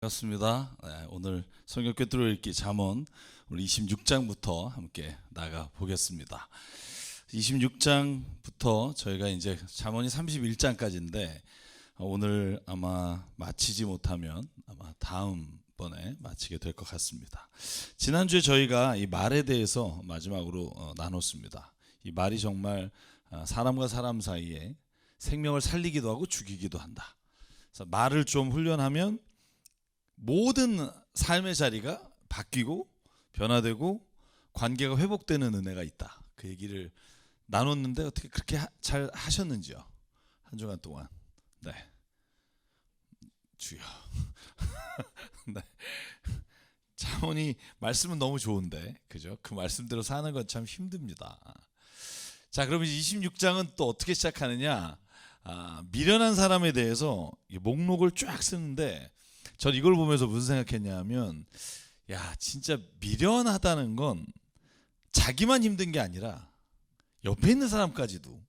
반갑습니다. 오늘 성경 꿰뚫어 읽기 잠언 우리 26장부터 함께 나가 보겠습니다. 26장부터 저희가 이제 잠언이 31장까지인데 오늘 아마 마치지 못하면 아마 다음번에 마치게 될 것 같습니다. 지난주에 저희가 이 말에 대해서 마지막으로 나눴습니다. 이 말이 정말 사람과 사람 사이에 생명을 살리기도 하고 죽이기도 한다. 그래서 말을 좀 훈련하면 모든 삶의 자리가 바뀌고 변화되고 관계가 회복되는 은혜가 있다. 그 얘기를 나눴는데 어떻게 그렇게 잘 하셨는지요? 한 주간 동안. 네. 주여. 네. 자원이 말씀은 너무 좋은데, 그죠? 그 말씀대로 사는 건 참 힘듭니다. 자, 그러면 26장은 또 어떻게 시작하느냐? 미련한 사람에 대해서 목록을 쫙 쓰는데, 전 이걸 보면서 무슨 생각했냐면, 야, 진짜 미련하다는 건 자기만 힘든 게 아니라 옆에 있는 사람까지도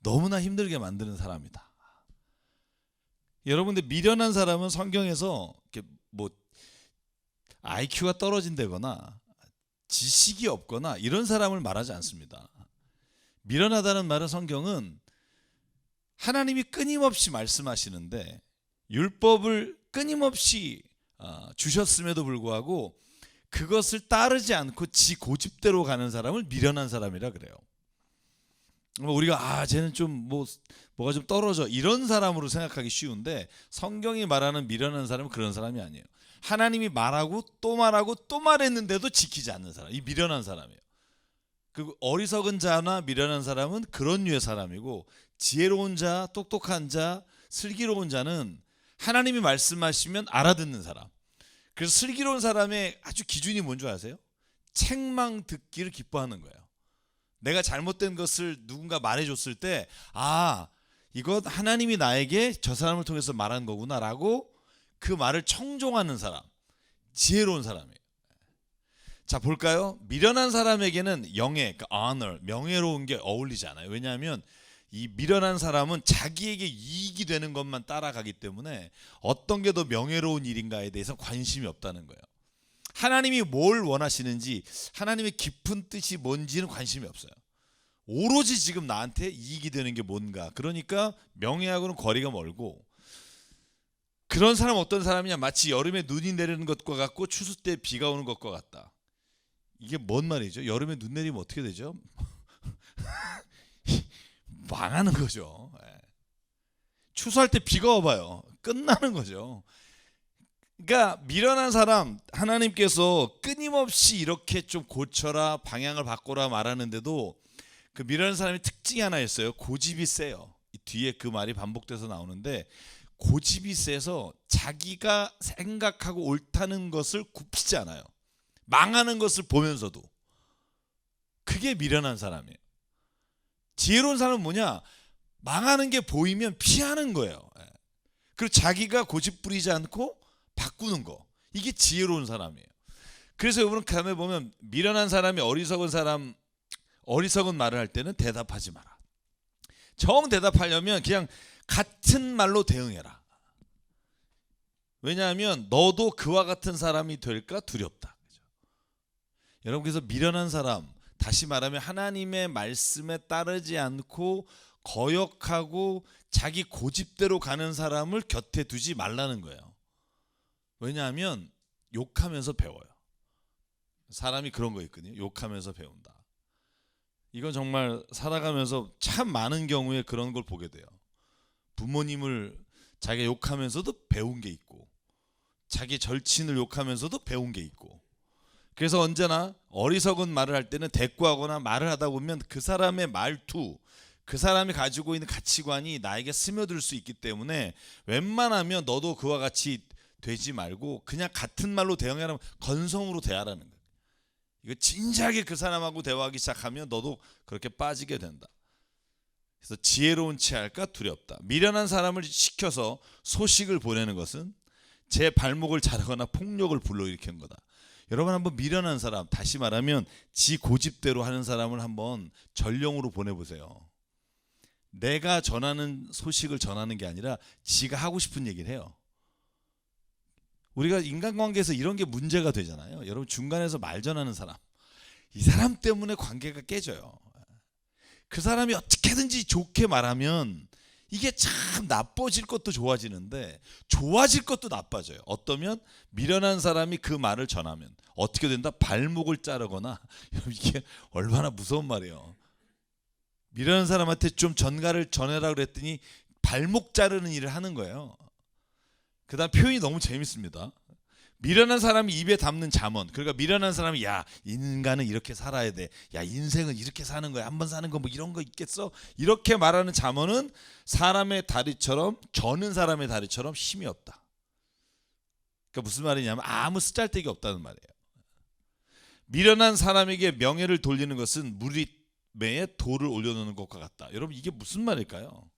너무나 힘들게 만드는 사람이다. 여러분들, 미련한 사람은 성경에서 이렇게 뭐 IQ가 떨어진다거나 지식이 없거나 이런 사람을 말하지 않습니다. 미련하다는 말은 성경은 하나님이 끊임없이 말씀하시는데 율법을 끊임없이 주셨음에도 불구하고 그것을 따르지 않고 지 고집대로 가는 사람을 미련한 사람이라 그래요. 우리가 쟤는 좀 뭐가 좀 떨어져 이런 사람으로 생각하기 쉬운데, 성경이 말하는 미련한 사람은 그런 사람이 아니에요. 하나님이 말하고 또 말하고 또 말했는데도 지키지 않는 사람, 이 미련한 사람이에요. 그리고 어리석은 자나 미련한 사람은 그런 류의 사람이고, 지혜로운 자, 똑똑한 자, 슬기로운 자는 하나님이 말씀하시면 알아듣는 사람. 그래서 슬기로운 사람의 아주 기준이 뭔 줄 아세요? 책망 듣기를 기뻐하는 거예요. 내가 잘못된 것을 누군가 말해줬을 때, 이것 하나님이 나에게 저 사람을 통해서 말한 거구나 라고 그 말을 청종하는 사람, 지혜로운 사람이에요. 자, 볼까요? 미련한 사람에게는 영예, 그러니까 honor, 명예로운 게 어울리지 않아요. 왜냐하면 이 미련한 사람은 자기에게 이익이 되는 것만 따라가기 때문에 어떤 게 더 명예로운 일인가에 대해서 관심이 없다는 거예요. 하나님이 뭘 원하시는지, 하나님의 깊은 뜻이 뭔지는 관심이 없어요. 오로지 지금 나한테 이익이 되는 게 뭔가. 그러니까 명예하고는 거리가 멀고, 그런 사람 어떤 사람이냐, 마치 여름에 눈이 내리는 것과 같고 추수 때 비가 오는 것과 같다. 이게 뭔 말이죠? 여름에 눈 내리면 어떻게 되죠? 망하는 거죠. 추수할 때 비가 와봐요. 끝나는 거죠. 그러니까 미련한 사람, 하나님께서 끊임없이 이렇게 좀 고쳐라, 방향을 바꿔라 말하는데도 그 미련한 사람의 특징이 하나 있어요. 고집이 세요. 이 뒤에 그 말이 반복돼서 나오는데, 고집이 세서 자기가 생각하고 옳다는 것을 굽히지 않아요. 망하는 것을 보면서도. 그게 미련한 사람이에요. 지혜로운 사람은 뭐냐? 망하는 게 보이면 피하는 거예요. 그리고 자기가 고집 부리지 않고 바꾸는 거. 이게 지혜로운 사람이에요. 그래서 여러분 다음에 보면 미련한 사람이 어리석은 말을 할 때는 대답하지 마라. 정 대답하려면 그냥 같은 말로 대응해라. 왜냐하면 너도 그와 같은 사람이 될까 두렵다. 여러분, 그래서 미련한 사람, 다시 말하면 하나님의 말씀에 따르지 않고 거역하고 자기 고집대로 가는 사람을 곁에 두지 말라는 거예요. 왜냐하면 욕하면서 배워요. 사람이 그런 거 있거든요. 욕하면서 배운다. 이건 정말 살아가면서 참 많은 경우에 그런 걸 보게 돼요. 부모님을 자기가 욕하면서도 배운 게 있고, 자기 절친을 욕하면서도 배운 게 있고. 그래서 언제나 어리석은 말을 할 때는 대꾸하거나 말을 하다 보면 그 사람의 말투, 그 사람이 가지고 있는 가치관이 나에게 스며들 수 있기 때문에 웬만하면 너도 그와 같이 되지 말고 그냥 같은 말로 대응하라면 건성으로 대하라는 거예요. 이거 진지하게 그 사람하고 대화하기 시작하면 너도 그렇게 빠지게 된다. 그래서 지혜로운 채 할까 두렵다. 미련한 사람을 시켜서 소식을 보내는 것은 제 발목을 자르거나 폭력을 불러일으키는 거다. 여러분, 한번 미련한 사람, 다시 말하면 지 고집대로 하는 사람을 한번 전령으로 보내보세요. 내가 전하는 소식을 전하는 게 아니라 지가 하고 싶은 얘기를 해요. 우리가 인간관계에서 이런 게 문제가 되잖아요. 여러분 중간에서 말 전하는 사람, 이 사람 때문에 관계가 깨져요. 그 사람이 어떻게든지 좋게 말하면 이게 참 나빠질 것도 좋아지는데 좋아질 것도 나빠져요. 어떠면 미련한 사람이 그 말을 전하면 어떻게 된다? 발목을 자르거나. 이게 얼마나 무서운 말이에요. 미련한 사람한테 좀 전가를 전해라 그랬더니 발목 자르는 일을 하는 거예요. 그 다음 표현이 너무 재밌습니다. 미련한 사람이 입에 담는 잠언. 그러니까 미련한 사람이 야 인간은 이렇게 살아야 돼. 야 인생은 이렇게 사는 거야. 한번 사는 거 뭐 이런 거 있겠어? 이렇게 말하는 잠언은 사람의 다리처럼 저는 사람의 다리처럼 힘이 없다. 그러니까 무슨 말이냐면 아무 쓰잘데기 없다는 말이에요. 미련한 사람에게 명예를 돌리는 것은 무리매에 돌을 올려놓는 것과 같다. 여러분 이게 무슨 말일까요?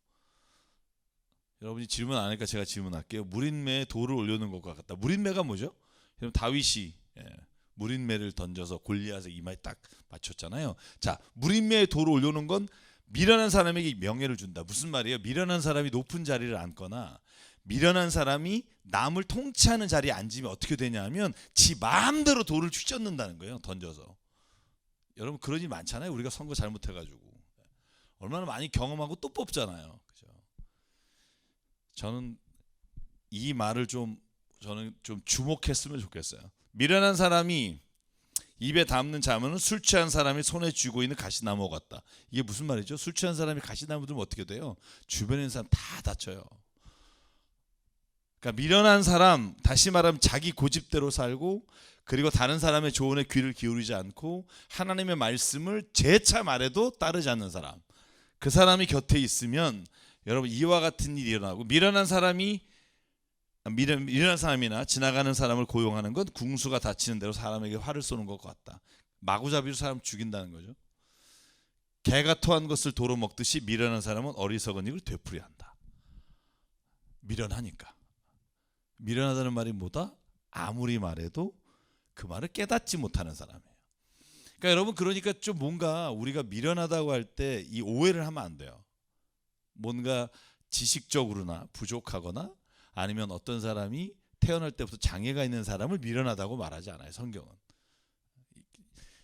여러분이 질문 안 하니까 제가 질문할게요. 무린매에 돌을 올려놓은 것과 같다. 무린매가 뭐죠? 여러분 다윗이 무린매를 던져서 골리앗의 이마에 딱 맞췄잖아요. 자, 무린매에 돌을 올려놓은 건 미련한 사람에게 명예를 준다. 무슨 말이에요? 미련한 사람이 높은 자리를 앉거나 미련한 사람이 남을 통치하는 자리에 앉으면 어떻게 되냐면 지 마음대로 돌을 휘젓는다는 거예요. 던져서. 여러분 그런 일 많잖아요. 우리가 선거 잘못해가지고 얼마나 많이 경험하고 또 뽑잖아요. 그죠? 저는 이 말을 저는 좀 주목했으면 좋겠어요. 미련한 사람이 입에 담는 잠언은 술 취한 사람이 손에 쥐고 있는 가시나무 같다. 이게 무슨 말이죠? 술 취한 사람이 가시나무 들면 어떻게 돼요? 주변에 있는 사람 다 다쳐요. 그러니까 미련한 사람, 다시 말하면 자기 고집대로 살고 그리고 다른 사람의 조언에 귀를 기울이지 않고 하나님의 말씀을 재차 말해도 따르지 않는 사람. 그 사람이 곁에 있으면 여러분 이와 같은 일이 일어나고 미련한 사람이나 지나가는 사람을 고용하는 건 궁수가 다치는 대로 사람에게 활을 쏘는 것 같다. 마구잡이로 사람 죽인다는 거죠. 개가 토한 것을 도로 먹듯이 미련한 사람은 어리석은 일을 되풀이한다. 미련하니까. 미련하다는 말이 뭐다? 아무리 말해도 그 말을 깨닫지 못하는 사람이에요. 그러니까 여러분 그러니까 좀 뭔가 우리가 미련하다고 할 때 이 오해를 하면 안 돼요. 뭔가 지식적으로나 부족하거나 아니면 어떤 사람이 태어날 때부터 장애가 있는 사람을 미련하다고 말하지 않아요. 성경은.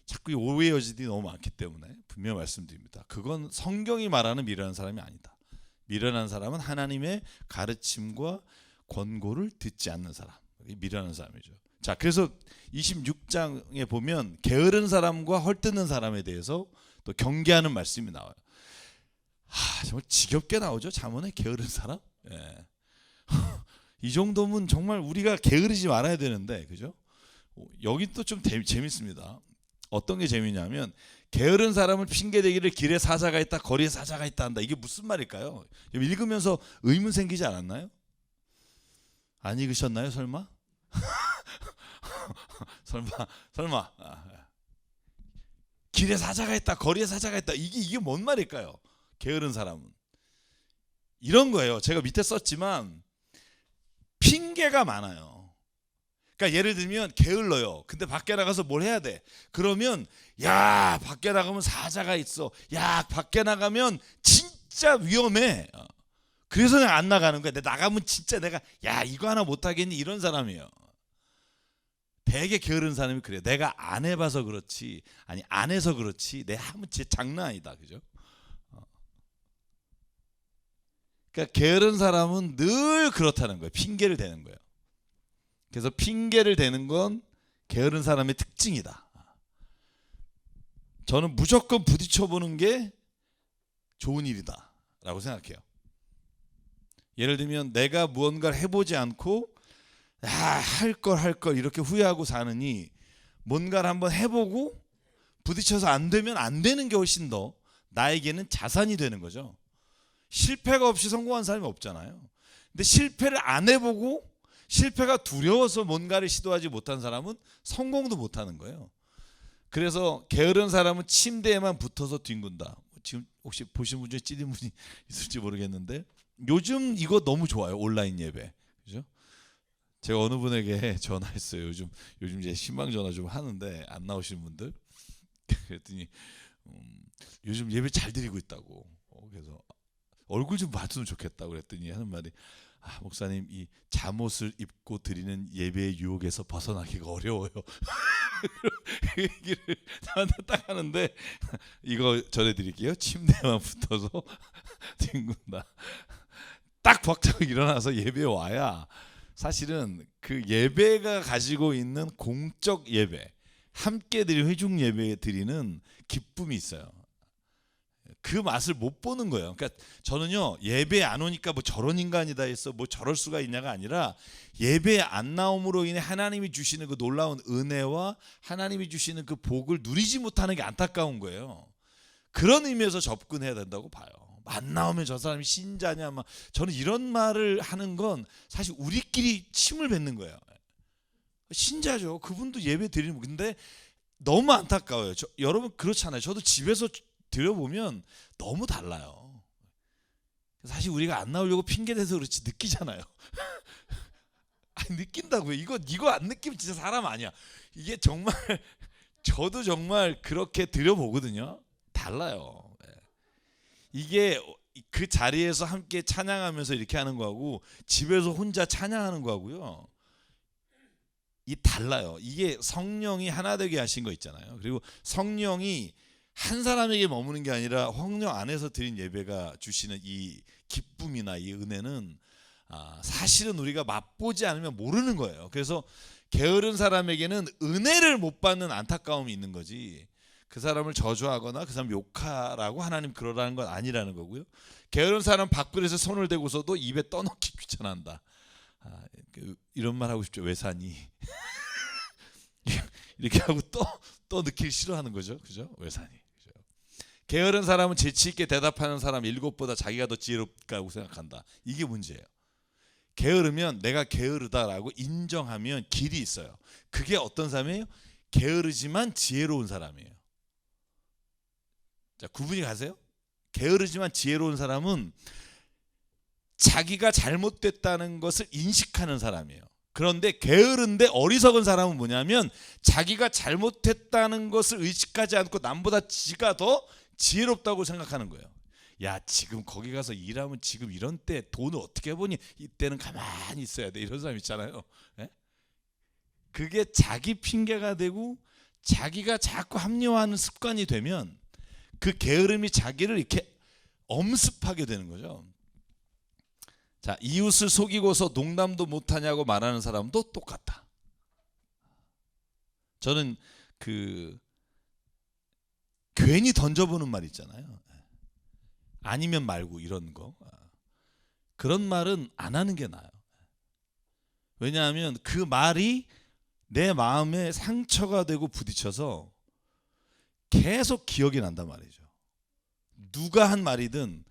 자꾸 오해의 여지들이 너무 많기 때문에 분명히 말씀드립니다. 그건 성경이 말하는 미련한 사람이 아니다. 미련한 사람은 하나님의 가르침과 권고를 듣지 않는 사람. 미련한 사람이죠. 자, 그래서 26장에 보면 게으른 사람과 헐뜯는 사람에 대해서 또 경계하는 말씀이 나와요. 정말 지겹게 나오죠. 잠언에 게으른 사람. 예. 이 정도면 정말 우리가 게으르지 말아야 되는데, 그죠? 여기 또 좀 재밌습니다. 어떤 게 재미냐면 게으른 사람을 핑계대기를 길에 사자가 있다, 거리에 사자가 있다 한다. 이게 무슨 말일까요? 읽으면서 의문 생기지 않았나요? 안 읽으셨나요, 설마? 설마. 길에 사자가 있다, 거리에 사자가 있다. 이게 뭔 말일까요? 게으른 사람은 이런 거예요. 제가 밑에 썼지만 핑계가 많아요. 그러니까 예를 들면 게을러요. 근데 밖에 나가서 뭘 해야 돼? 그러면 야 밖에 나가면 사자가 있어. 야 밖에 나가면 진짜 위험해. 그래서 내가 안 나가는 거야. 내가 나가면 진짜 내가 야 이거 하나 못하겠니? 이런 사람이에요. 되게 게으른 사람이 그래요. 내가 안 해봐서 그렇지, 아니 안 해서 그렇지, 내가 하면 진짜 장난 아니다, 그죠? 그러니까 게으른 사람은 늘 그렇다는 거예요. 핑계를 대는 거예요. 그래서 핑계를 대는 건 게으른 사람의 특징이다. 저는 무조건 부딪혀보는 게 좋은 일이다 라고 생각해요. 예를 들면 내가 무언가를 해보지 않고 할 걸 이렇게 후회하고 사느니 뭔가를 한번 해보고 부딪혀서 안 되면 안 되는 게 훨씬 더 나에게는 자산이 되는 거죠. 실패가 없이 성공한 사람이 없잖아요. 근데 실패를 안 해보고 실패가 두려워서 뭔가를 시도하지 못한 사람은 성공도 못하는 거예요. 그래서 게으른 사람은 침대에만 붙어서 뒹군다. 지금 혹시 보신 분 중에 찌든 분이 있을지 모르겠는데 요즘 이거 너무 좋아요. 온라인 예배. 그죠? 제가 어느 분에게 전화했어요. 요즘 이제 신방 전화 좀 하는데 안 나오시는 분들. 그랬더니 요즘 예배 잘 드리고 있다고. 그래서 얼굴 좀 봐주면 좋겠다고 그랬더니 하는 말이 목사님 이 잠옷을 입고 드리는 예배의 유혹에서 벗어나기가 어려워요. 그 얘기를 저한테 딱 하는데 이거 전해드릴게요. 침대만 붙어서 뒹군다. 딱 박차고 일어나서 예배에 와야 사실은 그 예배가 가지고 있는 공적 예배, 함께 드린 회중 예배 드리는 기쁨이 있어요. 그 맛을 못 보는 거예요. 그러니까 저는요 예배 안 오니까 뭐 저런 인간이다 해서 뭐 저럴 수가 있냐가 아니라 예배 안 나옴으로 인해 하나님이 주시는 그 놀라운 은혜와 하나님이 주시는 그 복을 누리지 못하는 게 안타까운 거예요. 그런 의미에서 접근해야 된다고 봐요. 안 나오면 저 사람이 신자냐 막 저는 이런 말을 하는 건 사실 우리끼리 침을 뱉는 거예요. 신자죠. 그분도 예배 드리는 근데 너무 안타까워요. 여러분 그렇잖아요. 저도 집에서 드려보면 너무 달라요. 사실 우리가 안 나오려고 핑계대서 그렇지 느끼잖아요. 아니, 느낀다고요. 이거 안 느끼면 진짜 사람 아니야. 이게 정말 저도 정말 그렇게 드려보거든요. 달라요. 이게 그 자리에서 함께 찬양하면서 이렇게 하는 거하고 집에서 혼자 찬양하는 거하고요. 이 달라요. 이게 성령이 하나 되게 하신 거 있잖아요. 그리고 성령이 한 사람에게 머무는 게 아니라 성령 안에서 드린 예배가 주시는 이 기쁨이나 이 은혜는 사실은 우리가 맛보지 않으면 모르는 거예요. 그래서 게으른 사람에게는 은혜를 못 받는 안타까움이 있는 거지 그 사람을 저주하거나 그 사람 욕하라고 하나님 그러라는 건 아니라는 거고요. 게으른 사람 밥그릇에 손을 대고서도 입에 떠넣기 귀찮아한다. 이런 말 하고 싶죠. 왜 사니? 이렇게 하고 또 넣기 싫어하는 거죠. 그죠? 왜 사니? 그죠? 게으른 사람은 재치 있게 대답하는 사람 일곱보다 자기가 더 지혜롭다고 생각한다. 이게 문제예요. 게으르면 내가 게으르다라고 인정하면 길이 있어요. 그게 어떤 사람이에요? 게으르지만 지혜로운 사람이에요. 자, 구분이 가세요? 게으르지만 지혜로운 사람은 자기가 잘못됐다는 것을 인식하는 사람이에요. 그런데 게으른데 어리석은 사람은 뭐냐면 자기가 잘못했다는 것을 의식하지 않고 남보다 지가 더 지혜롭다고 생각하는 거예요. 야, 지금 거기 가서 일하면 지금 이런 때 돈을 어떻게 버니? 이때는 가만히 있어야 돼. 이런 사람 있잖아요. 네? 그게 자기 핑계가 되고 자기가 자꾸 합리화하는 습관이 되면 그 게으름이 자기를 이렇게 엄습하게 되는 거죠. 자, 이웃을 속이고서 농담도 못하냐고 말하는 사람도 똑같다. 저는 괜히 던져보는 말 있잖아요. 아니면 말고 이런 거. 그런 말은 안 하는 게 나아요. 왜냐하면 그 말이 내 마음에 상처가 되고 부딪혀서 계속 기억이 난단 말이죠. 누가 한 말이든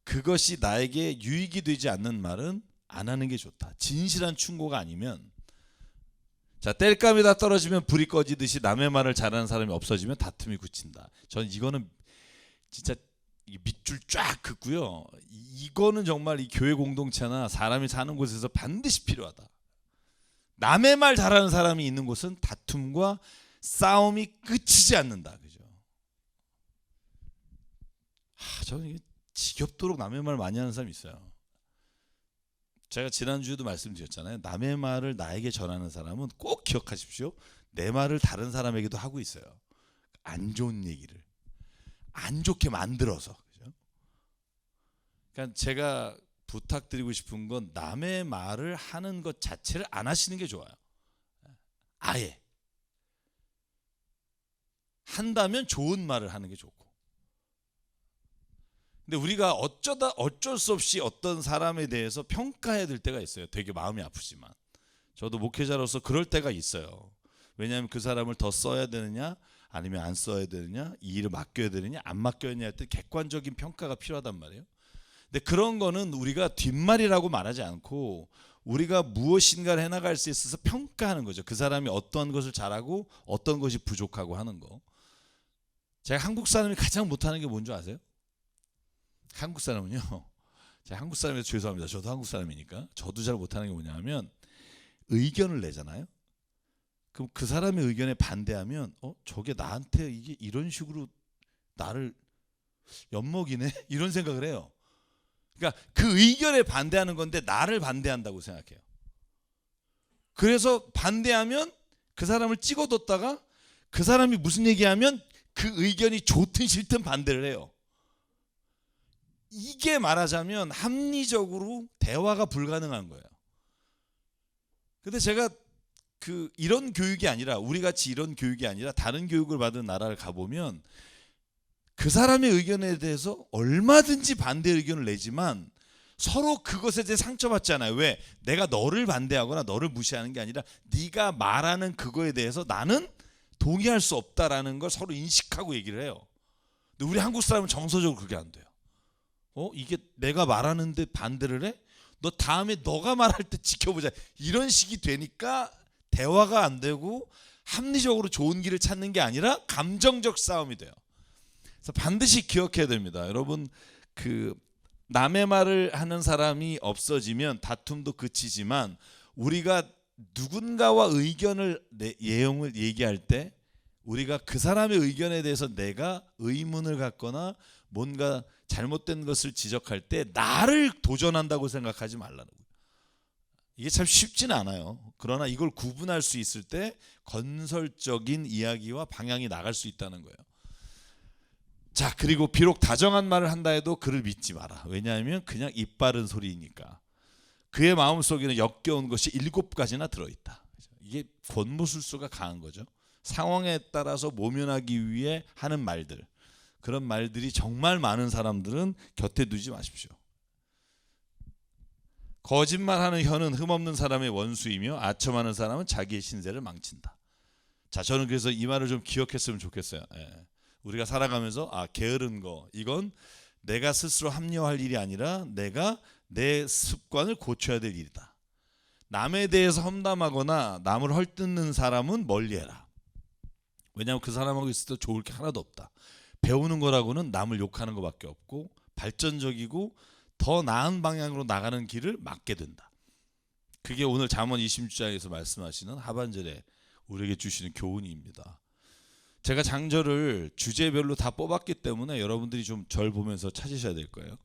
그것이 나에게 유익이 되지 않는 말은 안 하는 게 좋다. 진실한 충고가 아니면 자, 땔감이 다 떨어지면 불이 꺼지듯이 남의 말을 잘하는 사람이 없어지면 다툼이 굳힌다. 저는 이거는 진짜 밑줄 쫙 긋고요. 이거는 정말 이 교회 공동체나 사람이 사는 곳에서 반드시 필요하다. 남의 말 잘하는 사람이 있는 곳은 다툼과 싸움이 끝이지 않는다. 그죠? 저는 이게 지겹도록 남의 말 많이 하는 사람이 있어요. 제가 지난주에도 말씀드렸잖아요. 남의 말을 나에게 전하는 사람은 꼭 기억하십시오. 내 말을 다른 사람에게도 하고 있어요. 안 좋은 얘기를 안 좋게 만들어서. 그죠? 그러니까 제가 부탁드리고 싶은 건 남의 말을 하는 것 자체를 안 하시는 게 좋아요. 아예 한다면 좋은 말을 하는 게 좋고. 근데 우리가 어쩔 수 없이 어떤 사람에 대해서 평가해야 될 때가 있어요. 되게 마음이 아프지만 저도 목회자로서 그럴 때가 있어요. 왜냐하면 그 사람을 더 써야 되느냐 아니면 안 써야 되느냐, 이 일을 맡겨야 되느냐 안 맡겨야 되느냐 할 때 객관적인 평가가 필요하단 말이에요. 근데 그런 거는 우리가 뒷말이라고 말하지 않고 우리가 무엇인가를 해나갈 수 있어서 평가하는 거죠. 그 사람이 어떤 것을 잘하고 어떤 것이 부족하고 하는 거. 제가 한국 사람이 가장 못하는 게 뭔지 아세요? 한국 사람은요. 제가 한국 사람이라서 죄송합니다. 저도 한국 사람이니까. 저도 잘 못하는 게 뭐냐면 의견을 내잖아요. 그럼 그 사람의 의견에 반대하면 저게 나한테 이게 이런 식으로 나를 엿먹이네? 이런 생각을 해요. 그러니까 그 의견에 반대하는 건데 나를 반대한다고 생각해요. 그래서 반대하면 그 사람을 찍어뒀다가 그 사람이 무슨 얘기하면 그 의견이 좋든 싫든 반대를 해요. 이게 말하자면 합리적으로 대화가 불가능한 거예요. 근데 제가 이런 교육이 아니라, 우리 같이 이런 교육이 아니라 다른 교육을 받은 나라를 가보면 그 사람의 의견에 대해서 얼마든지 반대 의견을 내지만 서로 그것에 대해 상처받잖아요. 왜? 내가 너를 반대하거나 너를 무시하는 게 아니라 네가 말하는 그거에 대해서 나는 동의할 수 없다라는 걸 서로 인식하고 얘기를 해요. 근데 우리 한국 사람은 정서적으로 그게 안 돼요. 이게 내가 말하는데 반대를 해? 너 다음에 너가 말할 때 지켜보자. 이런 식이 되니까 대화가 안 되고 합리적으로 좋은 길을 찾는 게 아니라 감정적 싸움이 돼요. 그래서 반드시 기억해야 됩니다. 여러분, 남의 말을 하는 사람이 없어지면 다툼도 그치지만, 우리가 누군가와 의견을 내용을 얘기할 때 우리가 그 사람의 의견에 대해서 내가 의문을 갖거나 뭔가 잘못된 것을 지적할 때 나를 도전한다고 생각하지 말라는 거예요. 이게 참 쉽지는 않아요. 그러나 이걸 구분할 수 있을 때 건설적인 이야기와 방향이 나갈 수 있다는 거예요. 자, 그리고 비록 다정한 말을 한다 해도 그를 믿지 마라. 왜냐하면 그냥 입 바른 소리니까. 그의 마음속에는 역겨운 것이 7가지나 들어있다. 이게 권모술수가 강한 거죠. 상황에 따라서 모면하기 위해 하는 말들, 그런 말들이 정말 많은 사람들은 곁에 두지 마십시오. 거짓말하는 혀는 흠없는 사람의 원수이며 아첨하는 사람은 자기의 신세를 망친다. 자, 저는 그래서 이 말을 좀 기억했으면 좋겠어요. 우리가 살아가면서 게으른 거, 이건 내가 스스로 합리화할 일이 아니라 내가 내 습관을 고쳐야 될 일이다. 남에 대해서 험담하거나 남을 헐뜯는 사람은 멀리해라. 왜냐하면 그 사람하고 있을 때 좋을 게 하나도 없다. 배우는 거라고는 남을 욕하는 것밖에 없고 발전적이고 더 나은 방향으로 나가는 길을 막게 된다. 그게 오늘 잠언 26장에서 말씀하시는 하반절에 우리에게 주시는 교훈입니다. 제가 장절을 주제별로 다 뽑았기 때문에 여러분들이 좀 절 보면서 찾으셔야 될 거예요.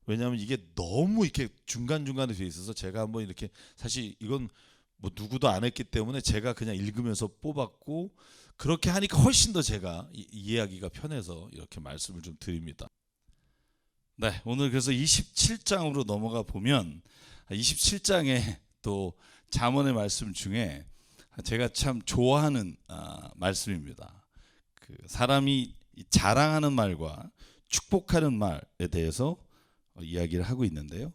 왜냐하면 이게 너무 이렇게 중간중간에 돼 있어서 제가 한번 이렇게, 사실 이건 뭐 누구도 안 했기 때문에 제가 그냥 읽으면서 뽑았고, 그렇게 하니까 훨씬 더 제가 이해하기가 편해서 이렇게 말씀을 좀 드립니다. 네, 오늘 그래서 27장으로 넘어가 보면 27장에 또 잠언의 말씀 중에 제가 참 좋아하는 말씀입니다. 사람이 자랑하는 말과 축복하는 말에 대해서 이야기를 하고 있는데요.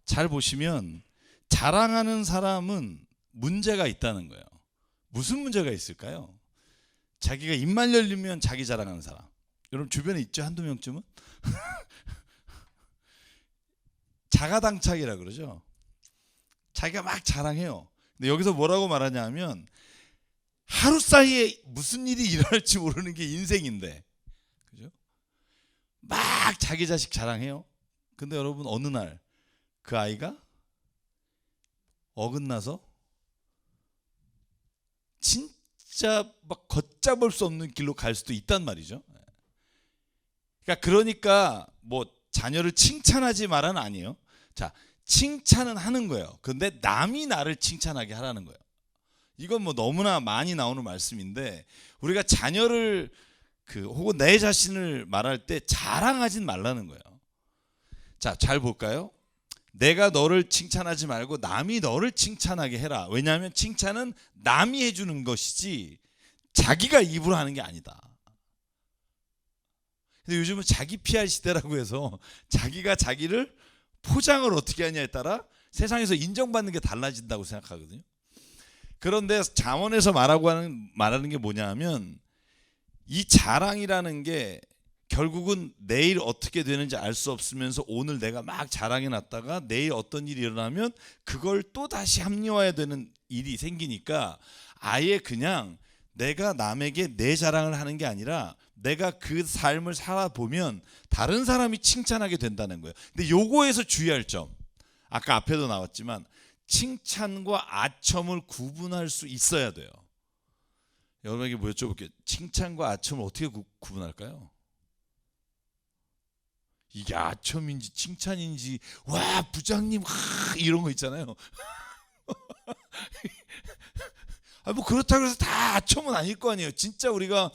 잘 보시면 자랑하는 사람은 문제가 있다는 거예요. 무슨 문제가 있을까요? 자기가 입만 열리면 자기 자랑하는 사람. 여러분 주변에 있죠? 한두 명쯤은? 자가당착이라 그러죠. 자기가 막 자랑해요. 근데 여기서 뭐라고 말하냐면 하루 사이에 무슨 일이 일어날지 모르는 게 인생인데, 그죠? 막 자기 자식 자랑해요. 근데 여러분 어느 날 그 아이가 어긋나서 진짜 막 걷잡을 수 없는 길로 갈 수도 있단 말이죠. 그러니까 뭐 자녀를 칭찬하지 말아는 아니에요. 자, 칭찬은 하는 거예요. 근데 남이 나를 칭찬하게 하라는 거예요. 이건 뭐 너무나 많이 나오는 말씀인데, 우리가 자녀를 혹은 내 자신을 말할 때 자랑하진 말라는 거예요. 자, 잘 볼까요? 내가 너를 칭찬하지 말고 남이 너를 칭찬하게 해라. 왜냐하면 칭찬은 남이 해주는 것이지 자기가 입으로 하는 게 아니다. 근데 요즘은 자기 PR 시대라고 해서 자기가 자기를 포장을 어떻게 하냐에 따라 세상에서 인정받는 게 달라진다고 생각하거든요. 그런데 잠언에서 말하는 게 뭐냐 하면, 이 자랑이라는 게 결국은 내일 어떻게 되는지 알 수 없으면서 오늘 내가 막 자랑해 놨다가 내일 어떤 일이 일어나면 그걸 또 다시 합리화해야 되는 일이 생기니까, 아예 그냥 내가 남에게 내 자랑을 하는 게 아니라 내가 그 삶을 살아보면 다른 사람이 칭찬하게 된다는 거예요. 근데 요거에서 주의할 점, 아까 앞에도 나왔지만 칭찬과 아첨을 구분할 수 있어야 돼요. 여러분에게 뭐 여쭤볼게요. 칭찬과 아첨을 어떻게 구분할까요? 이게 아첨인지 칭찬인지 와 부장님 이런 거 있잖아요. 뭐 그렇다고 해서 다 아첨은 아닐 거 아니에요. 진짜 우리가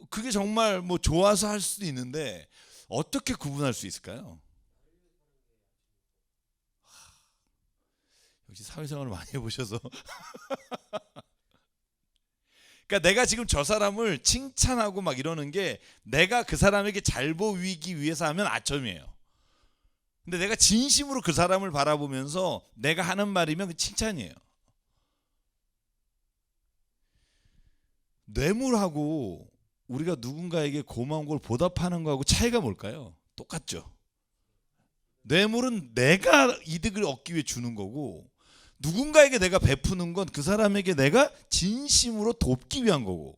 그게 정말 뭐 좋아서 할 수도 있는데 어떻게 구분할 수 있을까요? 역시 사회생활을 많이 해보셔서 그러니까 내가 지금 저 사람을 칭찬하고 막 이러는 게 내가 그 사람에게 잘 보이기 위해서 하면 아첨이에요. 근데 내가 진심으로 그 사람을 바라보면서 내가 하는 말이면 그 칭찬이에요. 뇌물하고 우리가 누군가에게 고마운 걸 보답하는 거하고 차이가 뭘까요? 똑같죠. 뇌물은 내가 이득을 얻기 위해 주는 거고 누군가에게 내가 베푸는 건 그 사람에게 내가 진심으로 돕기 위한 거고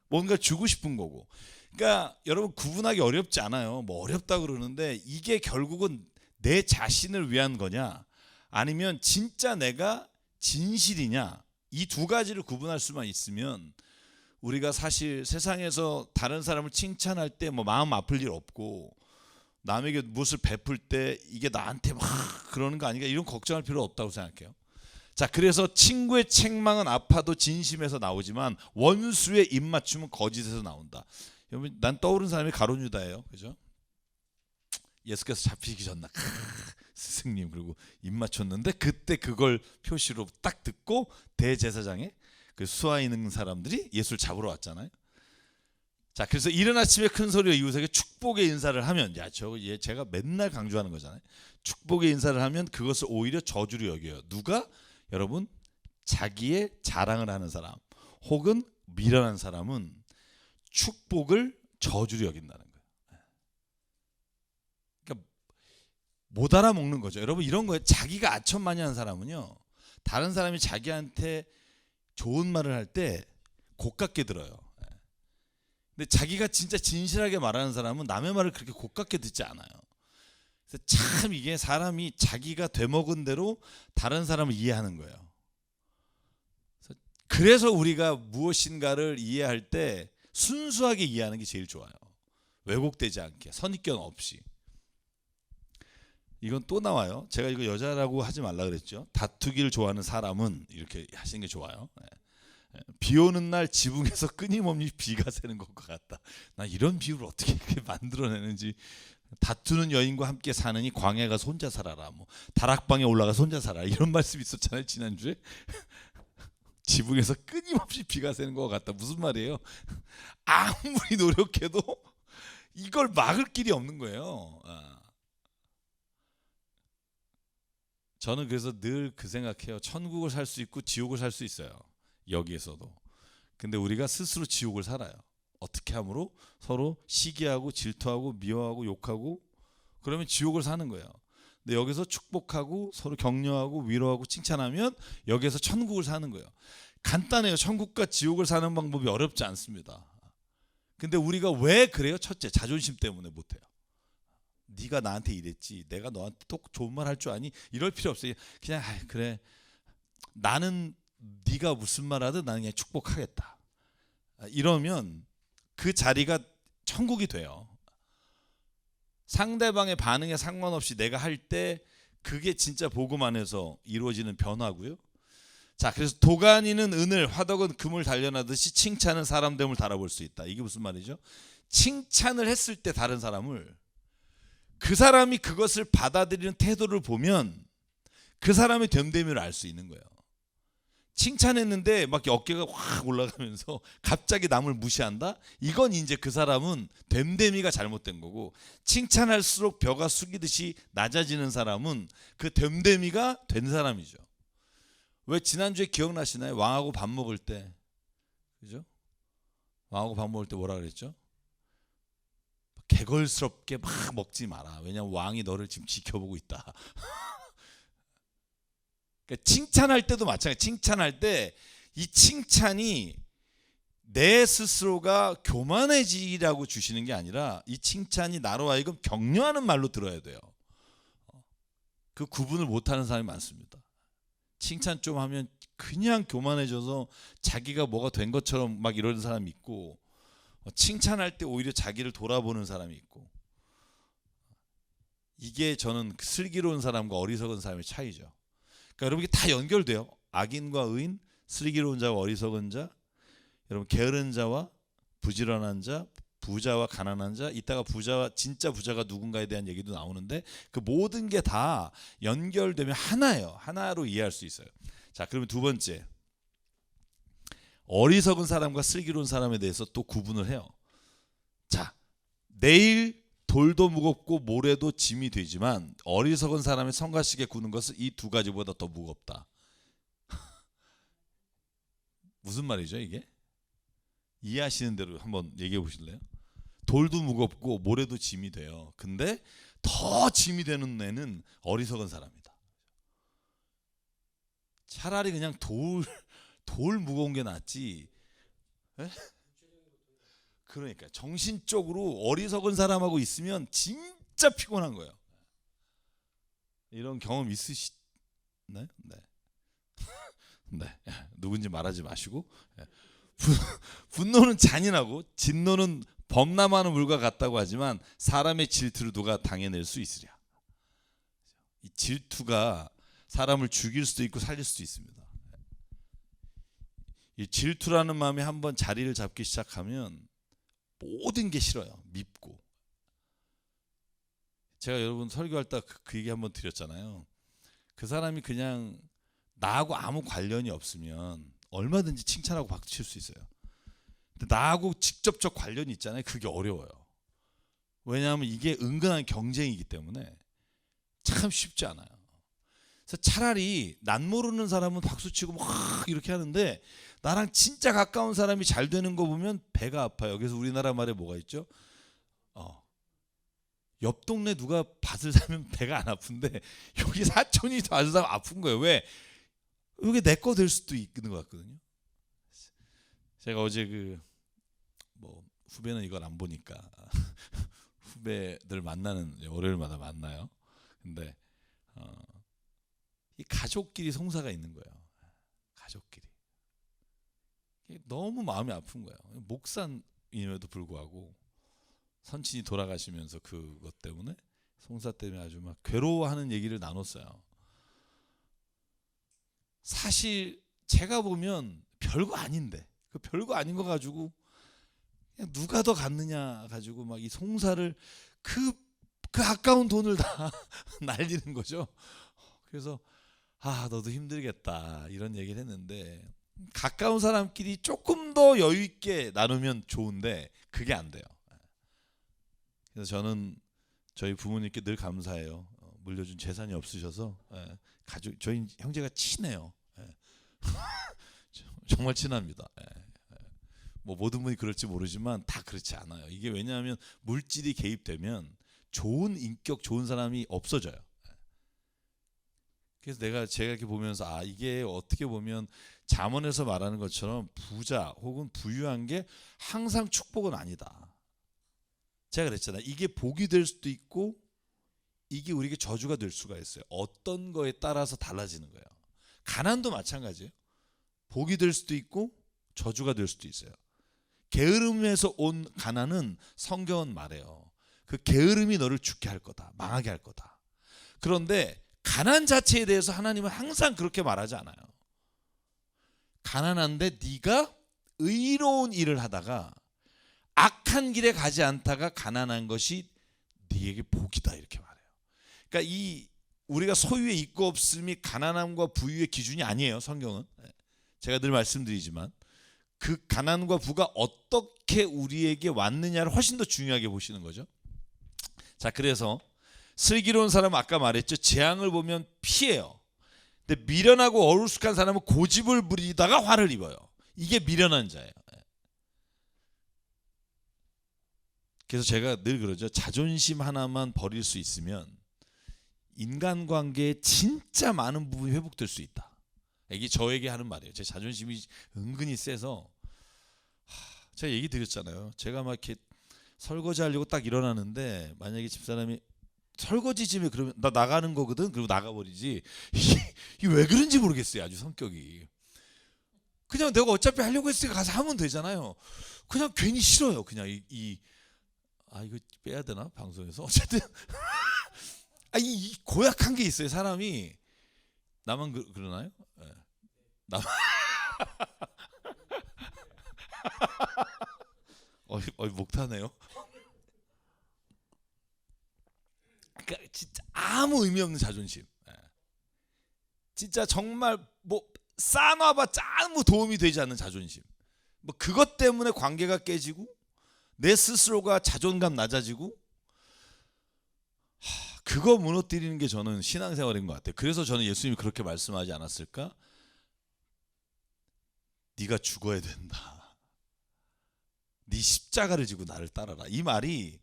뭔가 주고 싶은 거고. 그러니까 여러분 구분하기 어렵지 않아요. 뭐 어렵다 그러는데 이게 결국은 내 자신을 위한 거냐 아니면 진짜 내가 진실이냐 이 두 가지를 구분할 수만 있으면 우리가 사실 세상에서 다른 사람을 칭찬할 때 뭐 마음 아플 일 없고 남에게 무엇을 베풀 때 이게 나한테 막 그러는 거 아닌가 이런 걱정할 필요 없다고 생각해요. 자, 그래서 친구의 책망은 아파도 진심에서 나오지만 원수의 입맞춤은 거짓에서 나온다. 여러분, 난 떠오른 사람이 가룟 유다예요. 그죠? 예수께서 잡히기 전날 스승님 그리고 입 맞췄는데 그때 그걸 표시로 딱 듣고 대제사장에 그 수하 있는 사람들이 예수를 잡으러 왔잖아요. 자, 그래서 이른 아침에 큰 소리로 이웃에게 축복의 인사를 하면 제가 맨날 강조하는 거잖아요. 축복의 인사를 하면 그것을 오히려 저주로 여겨요. 누가? 여러분, 자기의 자랑을 하는 사람 혹은 미련한 사람은 축복을 저주로 여긴다는 거예요. 그러니까 못 알아먹는 거죠. 여러분 이런 거예요. 자기가 아첨만이한 사람은요. 다른 사람이 자기한테 좋은 말을 할 때 고깝게 들어요. 근데 자기가 진짜 진실하게 말하는 사람은 남의 말을 그렇게 고깝게 듣지 않아요. 그래서 참 이게 사람이 자기가 되먹은 대로 다른 사람을 이해하는 거예요. 그래서 우리가 무엇인가를 이해할 때 순수하게 이해하는 게 제일 좋아요. 왜곡되지 않게 선입견 없이. 이건 또 나와요. 제가 이거 여자라고 하지 말라 그랬죠. 다투기를 좋아하는 사람은 이렇게 하시는 게 좋아요. 비 오는 날 지붕에서 끊임없이 비가 새는 것과 같다. 나 이런 비유를 어떻게 이렇게 만들어내는지. 다투는 여인과 함께 사느니 광야 가서 혼자 살아라. 뭐 다락방에 올라가서 혼자 살아라. 이런 말씀 있었잖아요 지난주에. 지붕에서 끊임없이 비가 새는 것 같다. 무슨 말이에요? 아무리 노력해도 이걸 막을 길이 없는 거예요. 저는 그래서 늘 그 생각해요. 천국을 살 수 있고 지옥을 살 수 있어요. 여기에서도. 근데 우리가 스스로 지옥을 살아요. 어떻게 함으로? 서로 시기하고 질투하고 미워하고 욕하고 그러면 지옥을 사는 거예요. 근데 여기서 축복하고 서로 격려하고 위로하고 칭찬하면 여기에서 천국을 사는 거예요. 간단해요. 천국과 지옥을 사는 방법이 어렵지 않습니다. 근데 우리가 왜 그래요? 첫째, 자존심 때문에 못해요. 네가 나한테 이랬지, 내가 너한테 또 좋은 말 할 줄 아니? 이럴 필요 없어요. 그냥 그래, 나는 네가 무슨 말 하든 나는 그냥 축복하겠다. 이러면 그 자리가 천국이 돼요. 상대방의 반응에 상관없이 내가 할 때 그게 진짜 복음 안에서 이루어지는 변화고요. 자, 그래서 도가니는 은을, 화덕은 금을 단련하듯이 칭찬은 사람 됨을 달아볼 수 있다. 이게 무슨 말이죠? 칭찬을 했을 때 다른 사람을, 그 사람이 그것을 받아들이는 태도를 보면 그 사람의 됨됨이를 알 수 있는 거예요. 칭찬했는데 막 어깨가 확 올라가면서 갑자기 남을 무시한다? 이건 이제 그 사람은 됨됨이가 잘못된 거고, 칭찬할수록 벼가 숙이듯이 낮아지는 사람은 그 됨됨이가 된 사람이죠. 왜 지난주에 기억나시나요? 왕하고 밥 먹을 때, 그죠? 왕하고 밥 먹을 때 뭐라 그랬죠? 개걸스럽게 막 먹지 마라. 왜냐하면 왕이 너를 지금 지켜보고 있다. 그러니까 칭찬할 때도 마찬가지. 칭찬할 때 이 칭찬이 내 스스로가 교만해지라고 주시는 게 아니라 이 칭찬이 나로 하여금 격려하는 말로 들어야 돼요. 그 구분을 못하는 사람이 많습니다. 칭찬 좀 하면 그냥 교만해져서 자기가 뭐가 된 것처럼 막 이러는 사람이 있고, 칭찬할 때 오히려 자기를 돌아보는 사람이 있고. 이게 저는 슬기로운 사람과 어리석은 사람의 차이죠. 그러니까 여러분 이게 다 연결돼요. 악인과 의인, 슬기로운 자와 어리석은 자, 여러분 게으른 자와 부지런한 자, 부자와 가난한 자, 이따가 부자와 진짜 부자가 누군가에 대한 얘기도 나오는데 그 모든 게 다 연결되면 하나예요. 하나로 이해할 수 있어요. 자, 그러면 두 번째, 어리석은 사람과 슬기로운 사람에 대해서 또 구분을 해요. 자, 내일 돌도 무겁고 모래도 짐이 되지만 어리석은 사람의 성가시게 구는 것은 이 두 가지보다 더 무겁다. 무슨 말이죠 이게? 이해하시는 대로 한번 얘기해 보실래요? 돌도 무겁고 모래도 짐이 돼요. 근데 더 짐이 되는 애는 어리석은 사람이다. 차라리 그냥 돌 무거운 게 낫지. 에? 그러니까 정신적으로 어리석은 사람하고 있으면 진짜 피곤한 거예요. 이런 경험 있으시나요? 네. 네. 누군지 말하지 마시고. 분노는 잔인하고 진노는 범람하는 물과 같다고 하지만 사람의 질투를 누가 당해낼 수 있으랴. 이 질투가 사람을 죽일 수도 있고 살릴 수도 있습니다. 이 질투라는 마음이 한번 자리를 잡기 시작하면 모든 게 싫어요. 밉고. 제가 여러분 설교할 때 그 얘기 한번 드렸잖아요. 그 사람이 그냥 나하고 아무 관련이 없으면 얼마든지 칭찬하고 박수칠 수 있어요. 근데 나하고 직접적 관련이 있잖아요. 그게 어려워요. 왜냐하면 이게 은근한 경쟁이기 때문에 참 쉽지 않아요. 그래서 차라리 난 모르는 사람은 박수치고 막 이렇게 하는데 나랑 진짜 가까운 사람이 잘 되는 거 보면 배가 아파요. 그래서 우리나라 말에 뭐가 있죠? 옆 동네 누가 밭을 사면 배가 안 아픈데 여기 사촌이 밭을 사면 아픈 거예요. 왜? 이게 내 거 될 수도 있는 것 같거든요. 제가 어제 후배는 이걸 안 보니까 후배들 만나는 월요일마다 만나요. 근데 이 가족끼리 송사가 있는 거예요. 가족끼리 너무 마음이 아픈 거예요. 목사임에도 불구하고 선친이 돌아가시면서 그것 때문에 송사 때문에 아주 막 괴로워하는 얘기를 나눴어요. 사실 제가 보면 별거 아닌데 그 별거 아닌 거 가지고 그냥 누가 더 갔느냐 가지고 막 이 송사를 그 아까운 돈을 다 날리는 거죠. 그래서 너도 힘들겠다 이런 얘기를 했는데 가까운 사람끼리 조금 더 여유 있게 나누면 좋은데 그게 안 돼요. 그래서 저는 저희 부모님께 늘 감사해요. 물려준 재산이 없으셔서 저희 형제가 친해요. 정말 친합니다. 모든 분이 그럴지 모르지만 다 그렇지 않아요. 이게 왜냐하면 물질이 개입되면 좋은 인격, 좋은 사람이 없어져요. 그래서 제가 이렇게 보면서 이게 어떻게 보면 잠언에서 말하는 것처럼 부자 혹은 부유한 게 항상 축복은 아니다. 제가 그랬잖아요. 이게 복이 될 수도 있고 이게 우리에게 저주가 될 수가 있어요. 어떤 거에 따라서 달라지는 거예요. 가난도 마찬가지예요. 복이 될 수도 있고 저주가 될 수도 있어요. 게으름에서 온 가난은 성경은 말해요. 그 게으름이 너를 죽게 할 거다. 망하게 할 거다. 그런데 가난 자체에 대해서 하나님은 항상 그렇게 말하지 않아요. 가난한데 네가 의로운 일을 하다가 악한 길에 가지 않다가 가난한 것이 네게 복이다 이렇게 말해요. 그러니까 우리가 소유의 있고 없음이 가난함과 부유의 기준이 아니에요. 성경은. 제가 늘 말씀드리지만 그 가난과 부가 어떻게 우리에게 왔느냐를 훨씬 더 중요하게 보시는 거죠. 자, 그래서 슬기로운 사람은 아까 말했죠. 재앙을 보면 피해요. 근데 미련하고 어리숙한 사람은 고집을 부리다가 화를 입어요. 이게 미련한 자예요. 그래서 제가 늘 그러죠. 자존심 하나만 버릴 수 있으면 인간관계에 진짜 많은 부분이 회복될 수 있다. 이게 저에게 하는 말이에요. 제 자존심이 은근히 세서 제가 얘기 드렸잖아요. 제가 막 이렇게 설거지 하려고 딱 일어나는데 만약에 집사람이 설거지 좀 해 그러면 나 나가는 거거든. 그리고 나가버리지. 이게 왜 그런지 모르겠어요. 아주 성격이. 그냥 내가 어차피 하려고 했으니까 가서 하면 되잖아요. 그냥 괜히 싫어요. 그냥 이거 빼야 되나 방송에서 어쨌든 이 고약한 게 있어요. 사람이 나만 그러나요? 네. 나만 목타네요. 그러니까 진짜 아무 의미 없는 자존심. 예. 진짜 정말 뭐 쌓아놔봤자 아무 도움이 되지 않는 자존심. 뭐 그것 때문에 관계가 깨지고 내 스스로가 자존감 낮아지고 그거 무너뜨리는 게 저는 신앙생활인 것 같아요. 그래서 저는 예수님이 그렇게 말씀하지 않았을까? 네가 죽어야 된다. 네 십자가를 지고 나를 따라라. 이 말이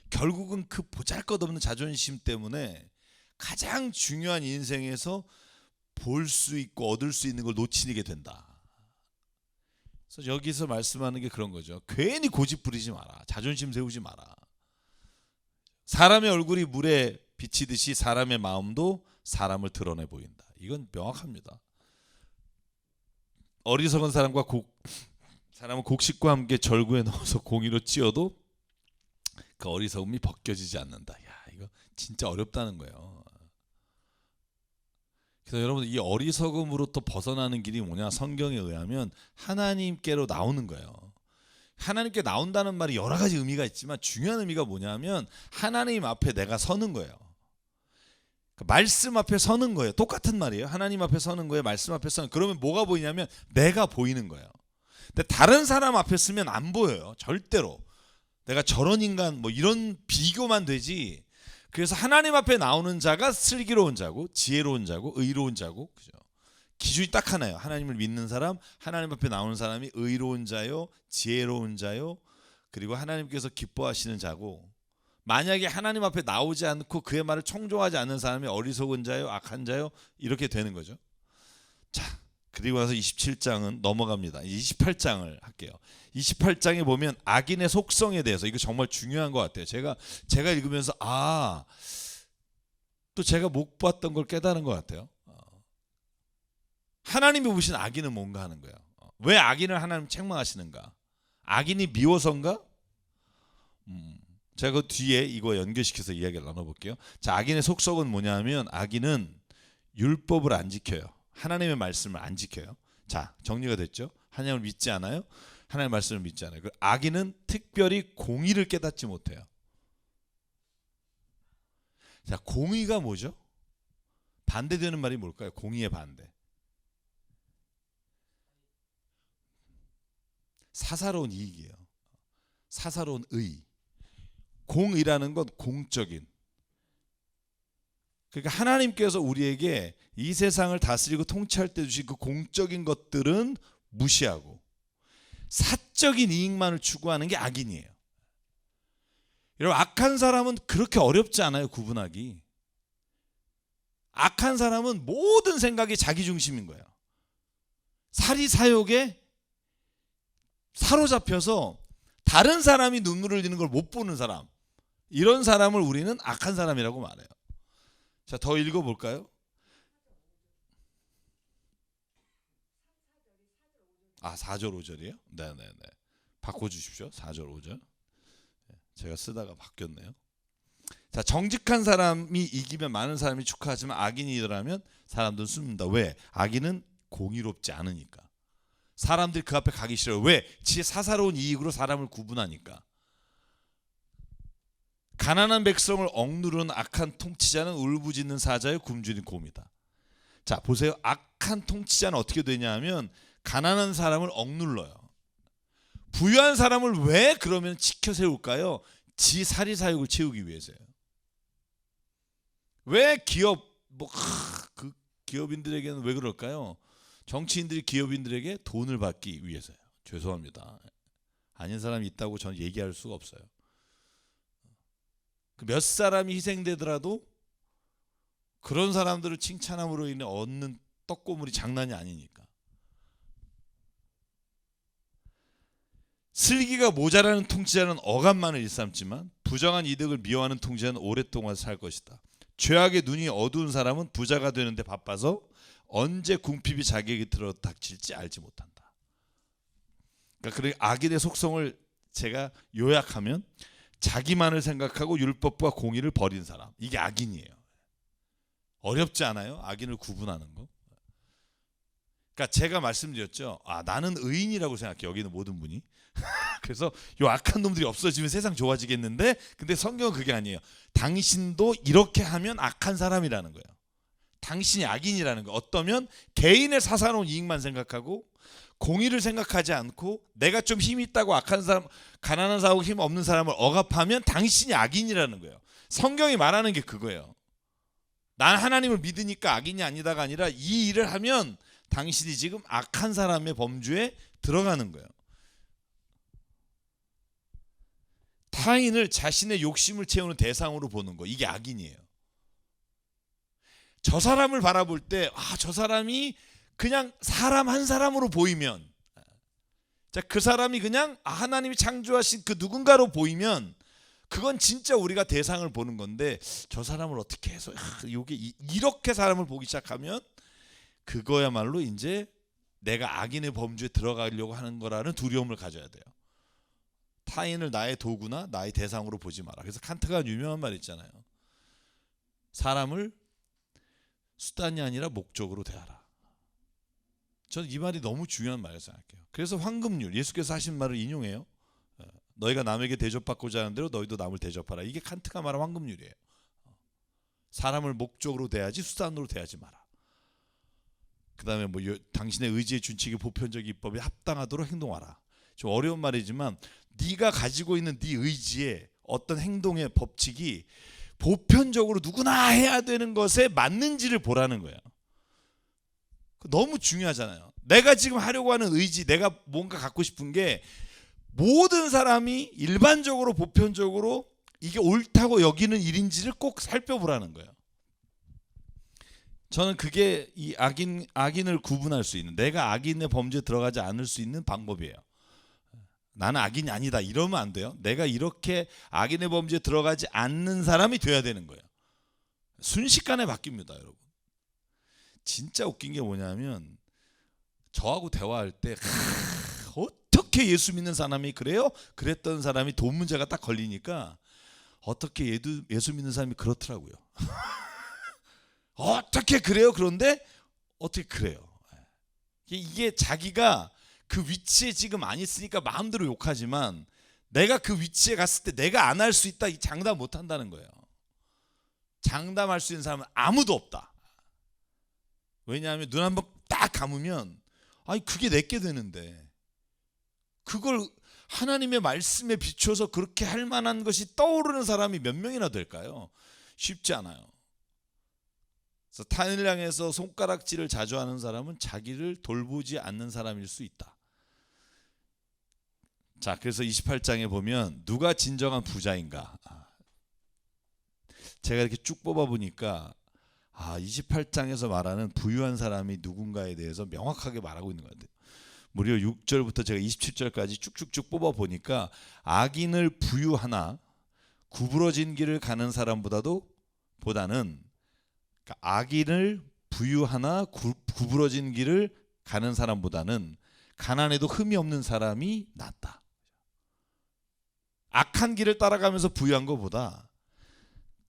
결국은 그 보잘것없는 자존심 때문에 가장 중요한 인생에서 볼 수 있고 얻을 수 있는 걸 놓치게 된다. 그래서 여기서 말씀하는 게 그런 거죠. 괜히 고집 부리지 마라. 자존심 세우지 마라. 사람의 얼굴이 물에 비치듯이 사람의 마음도 사람을 드러내 보인다. 이건 명확합니다. 어리석은 사람은 곡식과 함께 절구에 넣어서 공의로 찧어도 그 어리석음이 벗겨지지 않는다. 야, 이거 진짜 어렵다는 거예요. 그래서 여러분 이 어리석음으로부터 벗어나는 길이 뭐냐? 성경에 의하면 하나님께로 나오는 거예요. 하나님께 나온다는 말이 여러 가지 의미가 있지만 중요한 의미가 뭐냐면 하나님 앞에 내가 서는 거예요. 말씀 앞에 서는 거예요. 똑같은 말이에요. 하나님 앞에 서는 거예요. 말씀 앞에 서는. 그러면 뭐가 보이냐면 내가 보이는 거예요. 근데 다른 사람 앞에 서면 안 보여요. 절대로. 내가 저런 인간 뭐 이런 비교만 되지. 그래서 하나님 앞에 나오는 자가 슬기로운 자고 지혜로운 자고 의로운 자고 그죠? 기준이 딱 하나예요. 하나님을 믿는 사람, 하나님 앞에 나오는 사람이 의로운 자요, 지혜로운 자요, 그리고 하나님께서 기뻐하시는 자고 만약에 하나님 앞에 나오지 않고 그의 말을 청종하지 않는 사람이 어리석은 자요, 악한 자요 이렇게 되는 거죠. 자, 그리고 나서 27장은 넘어갑니다. 28장을 할게요. 28장에 보면 악인의 속성에 대해서 이거 정말 중요한 것 같아요. 제가 읽으면서 또 제가 못 봤던 걸 깨달은 것 같아요. 하나님이 보신 악인은 뭔가 하는 거예요. 왜 악인을 하나님 책망하시는가? 악인이 미워서인가? 제가 그 뒤에 이거 연결시켜서 이야기를 나눠볼게요. 자, 악인의 속성은 뭐냐면 악인은 율법을 안 지켜요. 하나님의 말씀을 안 지켜요. 자, 정리가 됐죠? 하나님을 믿지 않아요? 하나님의 말씀을 믿지 않아요. 악인은 특별히 공의를 깨닫지 못해요. 자, 공의가 뭐죠? 반대되는 말이 뭘까요? 공의의 반대. 사사로운 이익이에요. 사사로운 의. 공의라는 건 공적인. 그러니까 하나님께서 우리에게 이 세상을 다스리고 통치할 때 주신 그 공적인 것들은 무시하고 사적인 이익만을 추구하는 게 악인이에요. 여러분 악한 사람은 그렇게 어렵지 않아요. 구분하기. 악한 사람은 모든 생각이 자기 중심인 거예요. 사리사욕에 사로잡혀서 다른 사람이 눈물을 흘리는 걸 못 보는 사람, 이런 사람을 우리는 악한 사람이라고 말해요. 자, 더 읽어볼까요? 4절 5절이에요? 네네네. 바꿔주십시오. 4절 5절. 제가 쓰다가 바뀌었네요. 자, 정직한 사람이 이기면 많은 사람이 축하하지만 악인이더라면 사람들은 숨는다. 왜? 악인은 공의롭지 않으니까. 사람들이 그 앞에 가기 싫어요. 왜? 지의 사사로운 이익으로 사람을 구분하니까. 가난한 백성을 억누르는 악한 통치자는 울부짖는 사자의 굶주린 곰이다. 자, 보세요. 악한 통치자는 어떻게 되냐면 가난한 사람을 억눌러요. 부유한 사람을 왜 그러면 지켜 세울까요? 지 사리사욕을 채우기 위해서예요. 왜 그 기업인들에게는 왜 그럴까요? 정치인들이 기업인들에게 돈을 받기 위해서요. 죄송합니다. 아닌 사람이 있다고 저는 얘기할 수가 없어요. 몇 사람이 희생되더라도 그런 사람들을 칭찬함으로 인해 얻는 떡고물이 장난이 아니니까. 슬기가 모자라는 통치자는 어간만을 일삼지만 부정한 이득을 미워하는 통치자는 오랫동안 살 것이다. 죄악의 눈이 어두운 사람은 부자가 되는데 바빠서 언제 궁핍이 자기에게 들어닥칠지 알지 못한다. 그러니까 악인의 속성을 제가 요약하면 자기만을 생각하고 율법과 공의를 버린 사람, 이게 악인이에요. 어렵지 않아요? 악인을 구분하는 거. 그러니까 제가 말씀드렸죠. 나는 의인이라고 생각해, 여기는 모든 분이. 그래서 요 악한 놈들이 없어지면 세상 좋아지겠는데, 근데 성경은 그게 아니에요. 당신도 이렇게 하면 악한 사람이라는 거예요. 당신이 악인이라는 거. 어떠면 개인의 사사로운 이익만 생각하고 공의를 생각하지 않고 내가 좀 힘이 있다고 악한 사람, 가난한 사람하고 힘 없는 사람을 억압하면 당신이 악인이라는 거예요. 성경이 말하는 게 그거예요. 난 하나님을 믿으니까 악인이 아니다가 아니라 이 일을 하면 당신이 지금 악한 사람의 범주에 들어가는 거예요. 타인을 자신의 욕심을 채우는 대상으로 보는 거, 이게 악인이에요. 저 사람을 바라볼 때 저 사람이 그냥 사람 한 사람으로 보이면, 그 사람이 그냥 하나님이 창조하신 그 누군가로 보이면 그건 진짜 우리가 대상을 보는 건데, 저 사람을 어떻게 해서 이렇게 사람을 보기 시작하면 그거야말로 이제 내가 악인의 범주에 들어가려고 하는 거라는 두려움을 가져야 돼요. 타인을 나의 도구나 나의 대상으로 보지 마라. 그래서 칸트가 유명한 말 있잖아요. 사람을 수단이 아니라 목적으로 대하라. 저는 이 말이 너무 중요한 말이라고 생각해요. 그래서 황금률, 예수께서 하신 말을 인용해요. 너희가 남에게 대접받고자 하는 대로 너희도 남을 대접하라. 이게 칸트가 말한 황금률이에요. 사람을 목적으로 대하지 수단으로 대하지 마라. 그 다음에 당신의 의지에 준칙이 보편적 입법에 합당하도록 행동하라. 좀 어려운 말이지만 네가 가지고 있는 네 의지에 어떤 행동의 법칙이 보편적으로 누구나 해야 되는 것에 맞는지를 보라는 거예요. 너무 중요하잖아요. 내가 지금 하려고 하는 의지, 내가 뭔가 갖고 싶은 게 모든 사람이 일반적으로 보편적으로 이게 옳다고 여기는 일인지를 꼭 살펴보라는 거예요. 저는 그게 이 악인을 구분할 수 있는, 내가 악인의 범죄에 들어가지 않을 수 있는 방법이에요. 나는 악인이 아니다 이러면 안 돼요. 내가 이렇게 악인의 범죄에 들어가지 않는 사람이 돼야 되는 거예요. 순식간에 바뀝니다, 여러분. 진짜 웃긴 게 뭐냐면 저하고 대화할 때 어떻게 예수 믿는 사람이 그래요? 그랬던 사람이 돈 문제가 딱 걸리니까 어떻게 예수 믿는 사람이 그렇더라고요. 어떻게 그래요? 그런데 어떻게 그래요? 이게 자기가 그 위치에 지금 안 있으니까 마음대로 욕하지만 내가 그 위치에 갔을 때 내가 안 할 수 있다, 이 장담 못 한다는 거예요. 장담할 수 있는 사람은 아무도 없다. 왜냐하면 눈 한번 딱 감으면 그게 내게 되는데, 그걸 하나님의 말씀에 비춰서 그렇게 할 만한 것이 떠오르는 사람이 몇 명이나 될까요? 쉽지 않아요. 그래서 타인을 향해서 손가락질을 자주 하는 사람은 자기를 돌보지 않는 사람일 수 있다. 자, 그래서 28장에 보면 누가 진정한 부자인가? 제가 이렇게 쭉 뽑아보니까 28장에서 말하는 부유한 사람이 누군가에 대해서 명확하게 말하고 있는 것 같아요. 무려 6절부터 제가 27절까지 쭉쭉쭉 뽑아보니까 악인을 부유하나 구부러진 길을 가는 사람보다는, 그러니까 악인을 부유하나 구부러진 길을 가는 사람보다는 가난해도 흠이 없는 사람이 낫다. 악한 길을 따라가면서 부유한 것보다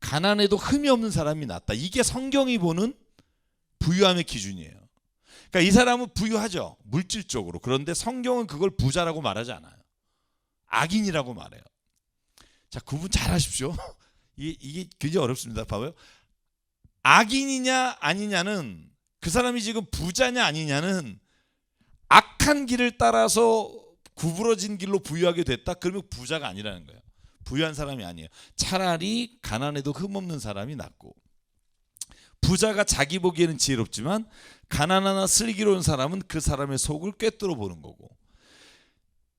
가난해도 흠이 없는 사람이 낫다. 이게 성경이 보는 부유함의 기준이에요. 그러니까 이 사람은 부유하죠, 물질적으로. 그런데 성경은 그걸 부자라고 말하지 않아요. 악인이라고 말해요. 자, 구분 잘 하십시오. 이게 굉장히 어렵습니다. 봐봐요. 악인이냐 아니냐는, 그 사람이 지금 부자냐 아니냐는 악한 길을 따라서 구부러진 길로 부유하게 됐다, 그러면 부자가 아니라는 거예요. 부유한 사람이 아니에요. 차라리 가난해도 흠없는 사람이 낫고, 부자가 자기 보기에는 지혜롭지만 가난하나 슬기로운 사람은 그 사람의 속을 꿰뚫어 보는 거고,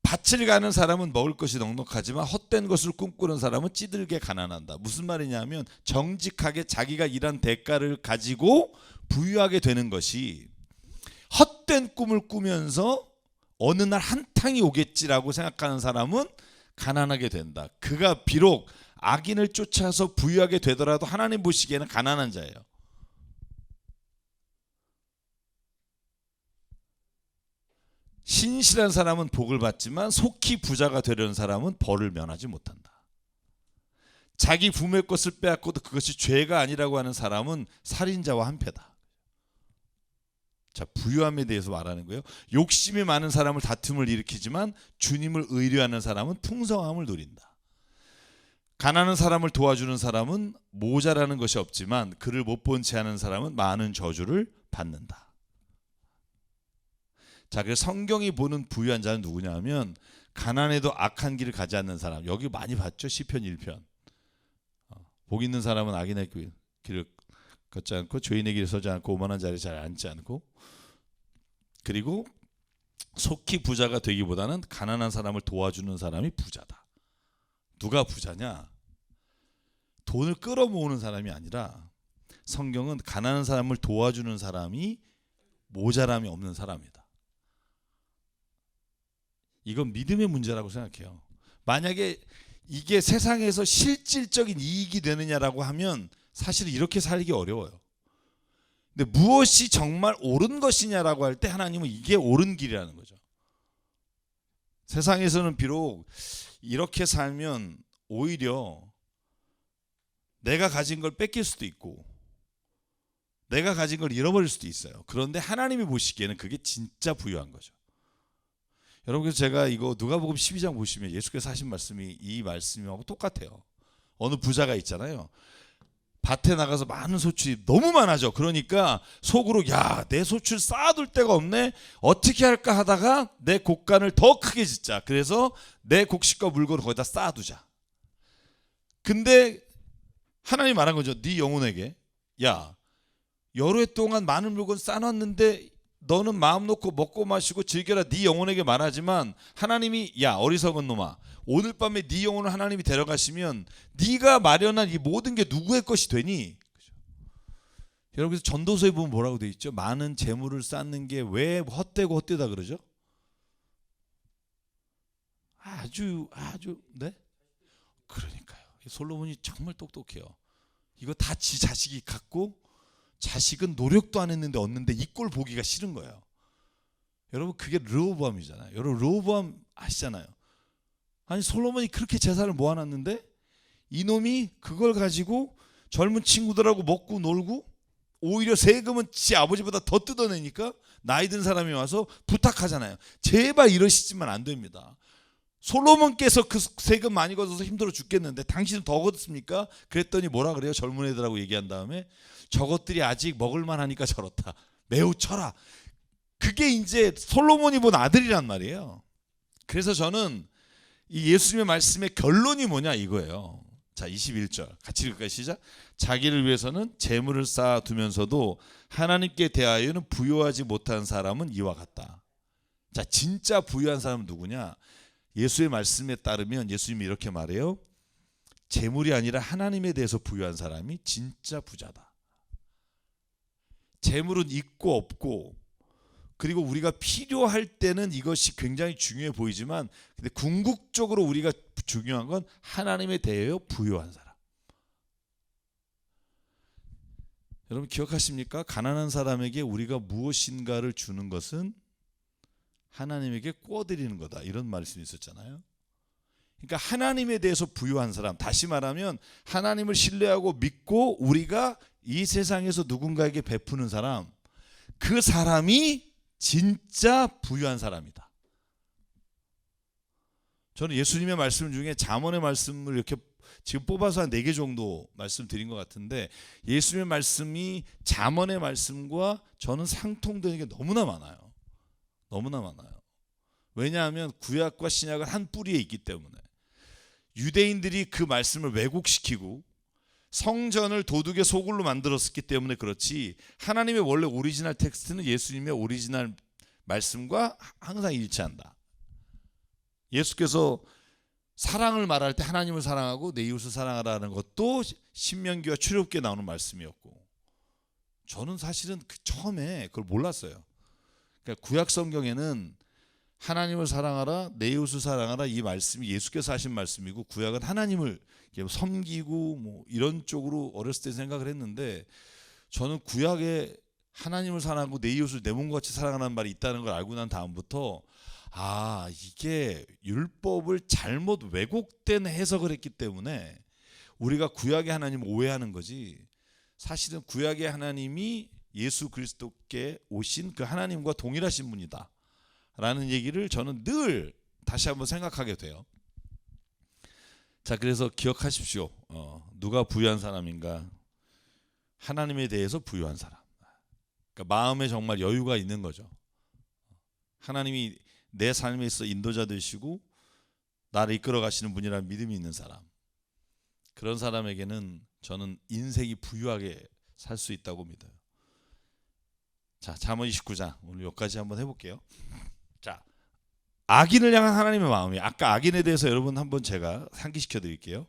밭을 가는 사람은 먹을 것이 넉넉하지만 헛된 것을 꿈꾸는 사람은 찌들게 가난한다. 무슨 말이냐면 정직하게 자기가 일한 대가를 가지고 부유하게 되는 것이, 헛된 꿈을 꾸면서 어느 날 한탕이 오겠지라고 생각하는 사람은 가난하게 된다. 그가 비록 악인을 쫓아서 부유하게 되더라도 하나님 보시기에는 가난한 자예요. 신실한 사람은 복을 받지만 속히 부자가 되려는 사람은 벌을 면하지 못한다. 자기 부모의 것을 빼앗고도 그것이 죄가 아니라고 하는 사람은 살인자와 한패다. 자, 부유함에 대해서 말하는 거예요. 욕심이 많은 사람을 다툼을 일으키지만 주님을 의뢰하는 사람은 풍성함을 누린다. 가난한 사람을 도와주는 사람은 모자라는 것이 없지만 그를 못 본 채 하는 사람은 많은 저주를 받는다. 자, 그래서 성경이 보는 부유한 자는 누구냐 하면 가난해도 악한 길을 가지 않는 사람. 여기 많이 봤죠? 시편 1편. 복 있는 사람은 악인의 길을 걷지 않고 죄인의 길에 서지 않고 오만한 자리에 잘 앉지 않고, 그리고 속히 부자가 되기보다는 가난한 사람을 도와주는 사람이 부자다. 누가 부자냐? 돈을 끌어모으는 사람이 아니라 성경은 가난한 사람을 도와주는 사람이 모자람이 없는 사람이다. 이건 믿음의 문제라고 생각해요. 만약에 이게 세상에서 실질적인 이익이 되느냐라고 하면 사실 이렇게 살기 어려워요. 근데 무엇이 정말 옳은 것이냐라고 할 때 하나님은 이게 옳은 길이라는 거죠. 세상에서는 비록 이렇게 살면 오히려 내가 가진 걸 뺏길 수도 있고 내가 가진 걸 잃어버릴 수도 있어요. 그런데 하나님이 보시기에는 그게 진짜 부유한 거죠. 여러분, 그래서 제가 이거 누가복음 12장 보시면 예수께서 하신 말씀이 이 말씀하고 똑같아요. 어느 부자가 있잖아요. 밭에 나가서 많은 소출이 너무 많아져. 그러니까 속으로 야, 내 소출 쌓아둘 데가 없네. 어떻게 할까 하다가 내 곡간을 더 크게 짓자. 그래서 내 곡식과 물건을 거기다 쌓아두자. 근데 하나님이 말한 거죠. 네 영혼에게 야, 여러 해 동안 많은 물건 쌓아놨는데 너는 마음 놓고 먹고 마시고 즐겨라. 네 영혼에게 말하지만 하나님이 야, 어리석은 놈아, 오늘 밤에 네 영혼을 하나님이 데려가시면 네가 마련한 이 모든 게 누구의 것이 되니? 그죠? 여러분, 그래서 전도서에 보면 뭐라고 돼 있죠? 많은 재물을 쌓는 게 왜 헛되고 헛되다 그러죠? 아주 네? 그러니까요. 솔로몬이 정말 똑똑해요. 이거 다 지 자식이 갖고 자식은 노력도 안 했는데 얻는데 이 꼴 보기가 싫은 거예요. 여러분, 그게 르호보암이잖아요. 여러분, 르호보암 아시잖아요. 아니, 솔로몬이 그렇게 재산을 모아놨는데 이놈이 그걸 가지고 젊은 친구들하고 먹고 놀고 오히려 세금은 지 아버지보다 더 뜯어내니까 나이 든 사람이 와서 부탁하잖아요. 제발 이러시지만 안 됩니다. 솔로몬께서 그 세금 많이 걷어서 힘들어 죽겠는데 당신은 더 걷었습니까? 그랬더니 뭐라 그래요? 젊은 애들하고 얘기한 다음에 저것들이 아직 먹을만 하니까 저렇다. 매우 쳐라. 그게 이제 솔로몬이 본 아들이란 말이에요. 그래서 저는 이 예수님의 말씀의 결론이 뭐냐 이거예요. 자, 21절 같이 읽을까요? 시작. 자기를 위해서는 재물을 쌓아두면서도 하나님께 대하여는 부유하지 못한 사람은 이와 같다. 자, 진짜 부유한 사람은 누구냐? 예수의 말씀에 따르면 예수님이 이렇게 말해요. 재물이 아니라 하나님에 대해서 부유한 사람이 진짜 부자다. 재물은 있고 없고, 그리고 우리가 필요할 때는 이것이 굉장히 중요해 보이지만, 근데 궁극적으로 우리가 중요한 건 하나님에 대하여 부유한 사람. 여러분 기억하십니까? 가난한 사람에게 우리가 무엇인가를 주는 것은 하나님에게 꿔드리는 거다, 이런 말씀이 있었잖아요. 그러니까 하나님에 대해서 부유한 사람, 다시 말하면 하나님을 신뢰하고 믿고 우리가 이 세상에서 누군가에게 베푸는 사람, 그 사람이 진짜 부유한 사람이다. 저는 예수님의 말씀 중에 잠언의 말씀을 이렇게 지금 뽑아서 한 4개 정도 말씀드린 것 같은데, 예수님의 말씀이 잠언의 말씀과 저는 상통되는 게 너무나 많아요. 너무나 많아요. 왜냐하면 구약과 신약은 한 뿌리에 있기 때문에. 유대인들이 그 말씀을 왜곡시키고 성전을 도둑의 소굴로 만들었기 때문에 그렇지, 하나님의 원래 오리지널 텍스트는 예수님의 오리지널 말씀과 항상 일치한다. 예수께서 사랑을 말할 때 하나님을 사랑하고 내 이웃을 사랑하라는 것도 신명기와 출애굽기에 나오는 말씀이었고, 저는 사실은 처음에 그걸 몰랐어요. 그러니까 구약 성경에는 하나님을 사랑하라, 내 이웃을 사랑하라, 이 말씀이 예수께서 하신 말씀이고, 구약은 하나님을 섬기고 뭐 이런 쪽으로 어렸을 때 생각을 했는데, 저는 구약에 하나님을 사랑하고 내 이웃을 내 몸과 같이 사랑하는 말이 있다는 걸 알고 난 다음부터, 이게 율법을 잘못 왜곡된 해석을 했기 때문에 우리가 구약의 하나님 오해하는 거지. 사실은 구약의 하나님이 예수 그리스도께 오신 그 하나님과 동일하신 분이다 라는 얘기를 저는 늘 다시 한번 생각하게 돼요. 자, 그래서 기억하십시오. 누가 부유한 사람인가? 하나님에 대해서 부유한 사람. 그러니까 마음에 정말 여유가 있는 거죠. 하나님이 내 삶에 있어 인도자 되시고 나를 이끌어 가시는 분이라는 믿음이 있는 사람. 그런 사람에게는 저는 인생이 부유하게 살 수 있다고 믿어요. 자, 잠언 29장 오늘 여기까지 한번 해볼게요. 자, 악인을 향한 하나님의 마음이, 아까 악인에 대해서 여러분 한번 제가 상기시켜 드릴게요.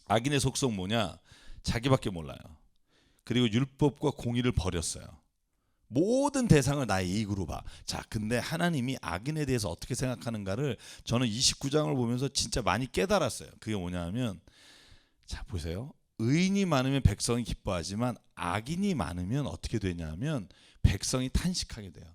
악인의 속성 뭐냐? 자기밖에 몰라요. 그리고 율법과 공의를 버렸어요. 모든 대상을 나의 이익으로 봐. 자, 근데 하나님이 악인에 대해서 어떻게 생각하는가를 저는 29장을 보면서 진짜 많이 깨달았어요. 그게 뭐냐면, 자, 보세요. 의인이 많으면 백성이 기뻐하지만 악인이 많으면 어떻게 되냐면 백성이 탄식하게 돼요.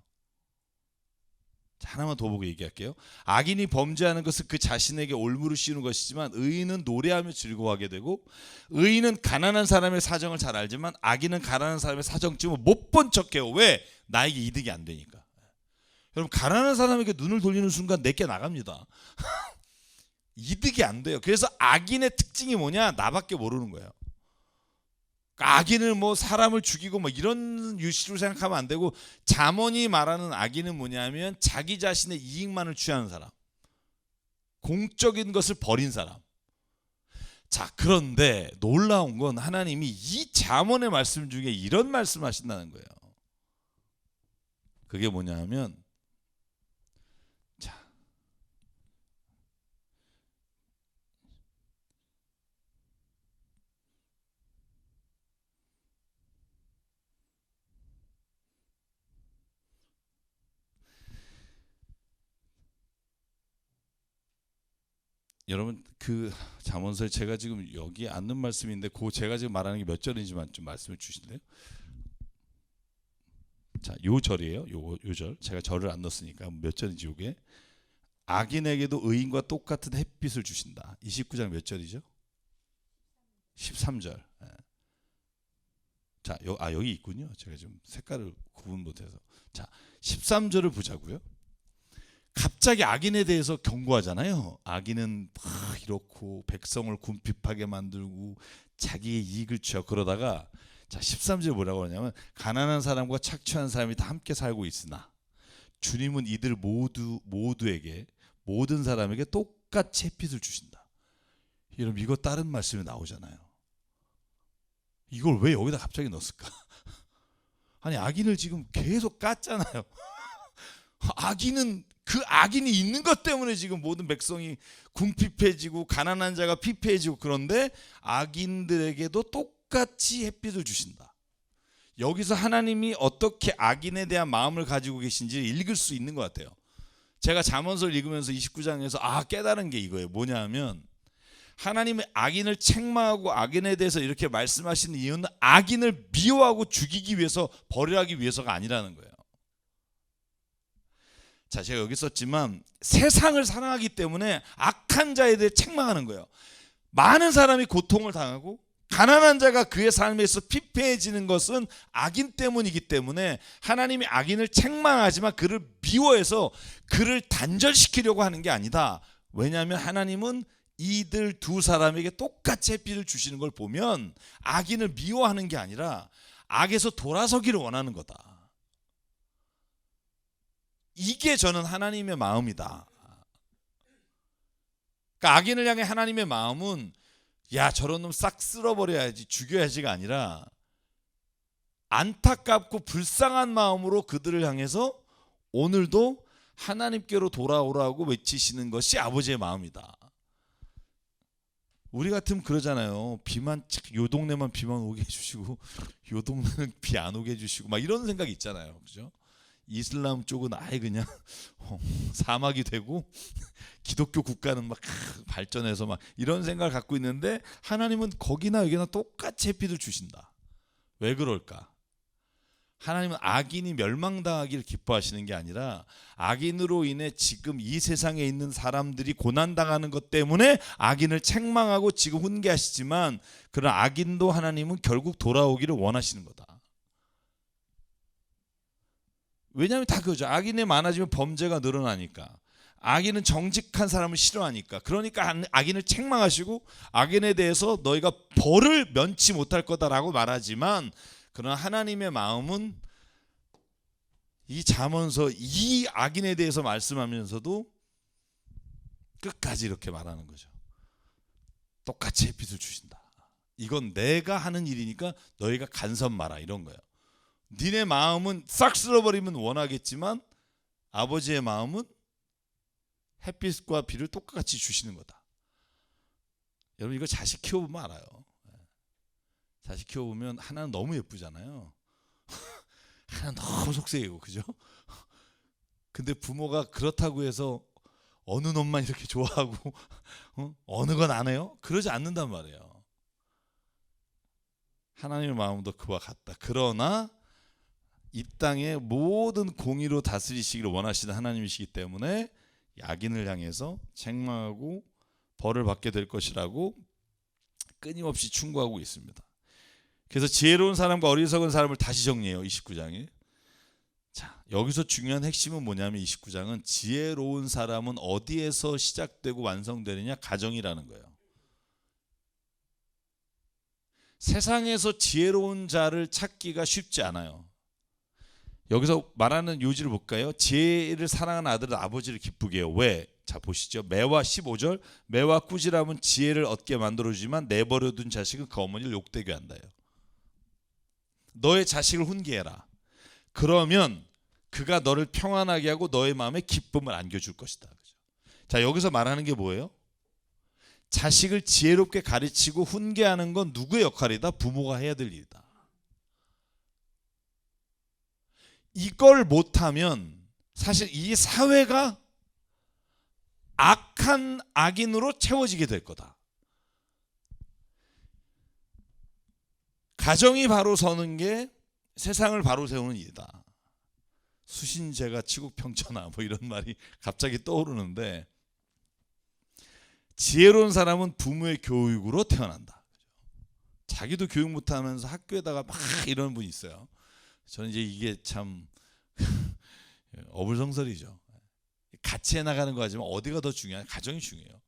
자, 하나만 더 보고 얘기할게요. 악인이 범죄하는 것은 그 자신에게 올무를 씌우는 것이지만 의인은 노래하며 즐거워하게 되고, 의인은 가난한 사람의 사정을 잘 알지만 악인은 가난한 사람의 사정쯤은 못 본 척해요. 왜? 나에게 이득이 안 되니까. 여러분, 가난한 사람에게 눈을 돌리는 순간 내게 나갑니다. 이득이 안 돼요. 그래서 악인의 특징이 뭐냐? 나밖에 모르는 거예요. 악인을 뭐 사람을 죽이고 뭐 이런 유시로 생각하면 안 되고, 잠언이 말하는 악인은 뭐냐면 자기 자신의 이익만을 취하는 사람, 공적인 것을 버린 사람. 자, 그런데 놀라운 건 하나님이 이 잠언의 말씀 중에 이런 말씀하신다는 거예요. 그게 뭐냐면, 자, 여러분, 그 잠언서에 제가 지금 여기 앉는 말씀인데 그 제가 지금 말하는 게 몇 절인지만 좀 말씀해 주실래요? 자, 요 절이에요. 요 절. 제가 절을 안 넣었으니까 몇 절인지. 요게 악인에게도 의인과 똑같은 햇빛을 주신다. 29장 몇 절이죠? 13절. 자, 여기 있군요. 제가 지금 색깔을 구분 못해서. 자, 13절을 보자고요. 갑자기 악인에 대해서 경고하잖아요. 악인은 막 이렇고 백성을 궁핍하게 만들고 자기의 이익을 취하고 그러다가, 자, 13절 뭐라고 하냐면, 가난한 사람과 착취한 사람이 다 함께 살고 있으나 주님은 이들 모두에게, 모든 사람에게 똑같이 햇빛을 주신다. 여러분, 이거 다른 말씀이 나오잖아요. 이걸 왜 여기다 갑자기 넣었을까? 아니, 악인을 지금 계속 깠잖아요. 악인은, 그 악인이 있는 것 때문에 지금 모든 백성이 궁핍해지고 가난한 자가 피폐해지고, 그런데 악인들에게도 똑같이 햇빛을 주신다. 여기서 하나님이 어떻게 악인에 대한 마음을 가지고 계신지 읽을 수 있는 것 같아요. 제가 잠언서를 읽으면서 29장에서 깨달은 게 이거예요. 뭐냐면, 하나님의 악인을 책망하고 악인에 대해서 이렇게 말씀하시는 이유는 악인을 미워하고 죽이기 위해서, 벌하기 위해서가 아니라는 거예요. 자, 제가 여기 썼지만 세상을 사랑하기 때문에 악한 자에 대해 책망하는 거예요. 많은 사람이 고통을 당하고 가난한 자가 그의 삶에서 피폐해지는 것은 악인 때문이기 때문에 하나님이 악인을 책망하지만 그를 미워해서 그를 단절시키려고 하는 게 아니다. 왜냐하면 하나님은 이들 두 사람에게 똑같이 햇빛을 주시는 걸 보면 악인을 미워하는 게 아니라 악에서 돌아서기를 원하는 거다. 이게 저는 하나님의 마음이다. 그러니까 악인을 향해 하나님의 마음은, 야, 저런 놈 싹 쓸어버려야지, 죽여야지가 아니라 안타깝고 불쌍한 마음으로 그들을 향해서 오늘도 하나님께로 돌아오라고 외치시는 것이 아버지의 마음이다. 우리 같으면 그러잖아요. 비만, 요 동네만 비만 오게 해주시고 요 동네는 비 안 오게 해주시고 막 이런 생각이 있잖아요. 그죠? 이슬람 쪽은 아예 그냥 사막이 되고 기독교 국가는 막 발전해서 막 이런 생각을 갖고 있는데, 하나님은 거기나 여기나 똑같이 햇빛을 주신다. 왜 그럴까? 하나님은 악인이 멸망당하기를 기뻐하시는 게 아니라 악인으로 인해 지금 이 세상에 있는 사람들이 고난당하는 것 때문에 악인을 책망하고 지금 훈계하시지만 그런 악인도 하나님은 결국 돌아오기를 원하시는 거다. 왜냐하면 다 그거죠. 악인이 많아지면 범죄가 늘어나니까. 악인은 정직한 사람을 싫어하니까. 그러니까 악인을 책망하시고 악인에 대해서 너희가 벌을 면치 못할 거다라고 말하지만, 그러나 하나님의 마음은 이 잠언서 이 악인에 대해서 말씀하면서도 끝까지 이렇게 말하는 거죠. 똑같이 햇빛을 주신다. 이건 내가 하는 일이니까 너희가 간섭 마라, 이런 거예요. 니네 마음은 싹 쓸어버리면 원하겠지만 아버지의 마음은 햇빛과 비를 똑같이 주시는 거다. 여러분, 이거 자식 키워보면 알아요. 자식 키워보면 하나는 너무 예쁘잖아요. 하나는 너무 속세이고, 그죠? 근데 부모가 그렇다고 해서 어느 놈만 이렇게 좋아하고 어느 건 안 해요? 그러지 않는단 말이에요. 하나님의 마음도 그와 같다. 그러나 이 땅의 모든 공의로 다스리시기를 원하시는 하나님이시기 때문에 악인을 향해서 책망하고 벌을 받게 될 것이라고 끊임없이 충고하고 있습니다. 그래서 지혜로운 사람과 어리석은 사람을 다시 정리해요. 29장에. 자, 여기서 중요한 핵심은 뭐냐면 29장은 지혜로운 사람은 어디에서 시작되고 완성되느냐? 가정이라는 거예요. 세상에서 지혜로운 자를 찾기가 쉽지 않아요. 여기서 말하는 요지를 볼까요? 지혜를 사랑하는 아들은 아버지를 기쁘게 해요. 왜? 자, 보시죠. 매와 15절. 매와 꾸지람은 지혜를 얻게 만들어주지만 내버려둔 자식은 그 어머니를 욕되게 한다요. 너의 자식을 훈계해라. 그러면 그가 너를 평안하게 하고 너의 마음에 기쁨을 안겨줄 것이다. 자, 여기서 말하는 게 뭐예요? 자식을 지혜롭게 가르치고 훈계하는 건 누구의 역할이다? 부모가 해야 될 일이다. 이걸 못하면 사실 이 사회가 악한 악인으로 채워지게 될 거다. 가정이 바로 서는 게 세상을 바로 세우는 일이다. 수신제가 치국평천하 뭐 이런 말이 갑자기 떠오르는데, 지혜로운 사람은 부모의 교육으로 태어난다. 자기도 교육 못하면서 학교에다가 막 이러는 분이 있어요. 저는 이제 이게 참 어불성설이죠. 같이 해나가는 거 하지만 어디가 더 중요하냐? 가정이 중요해요.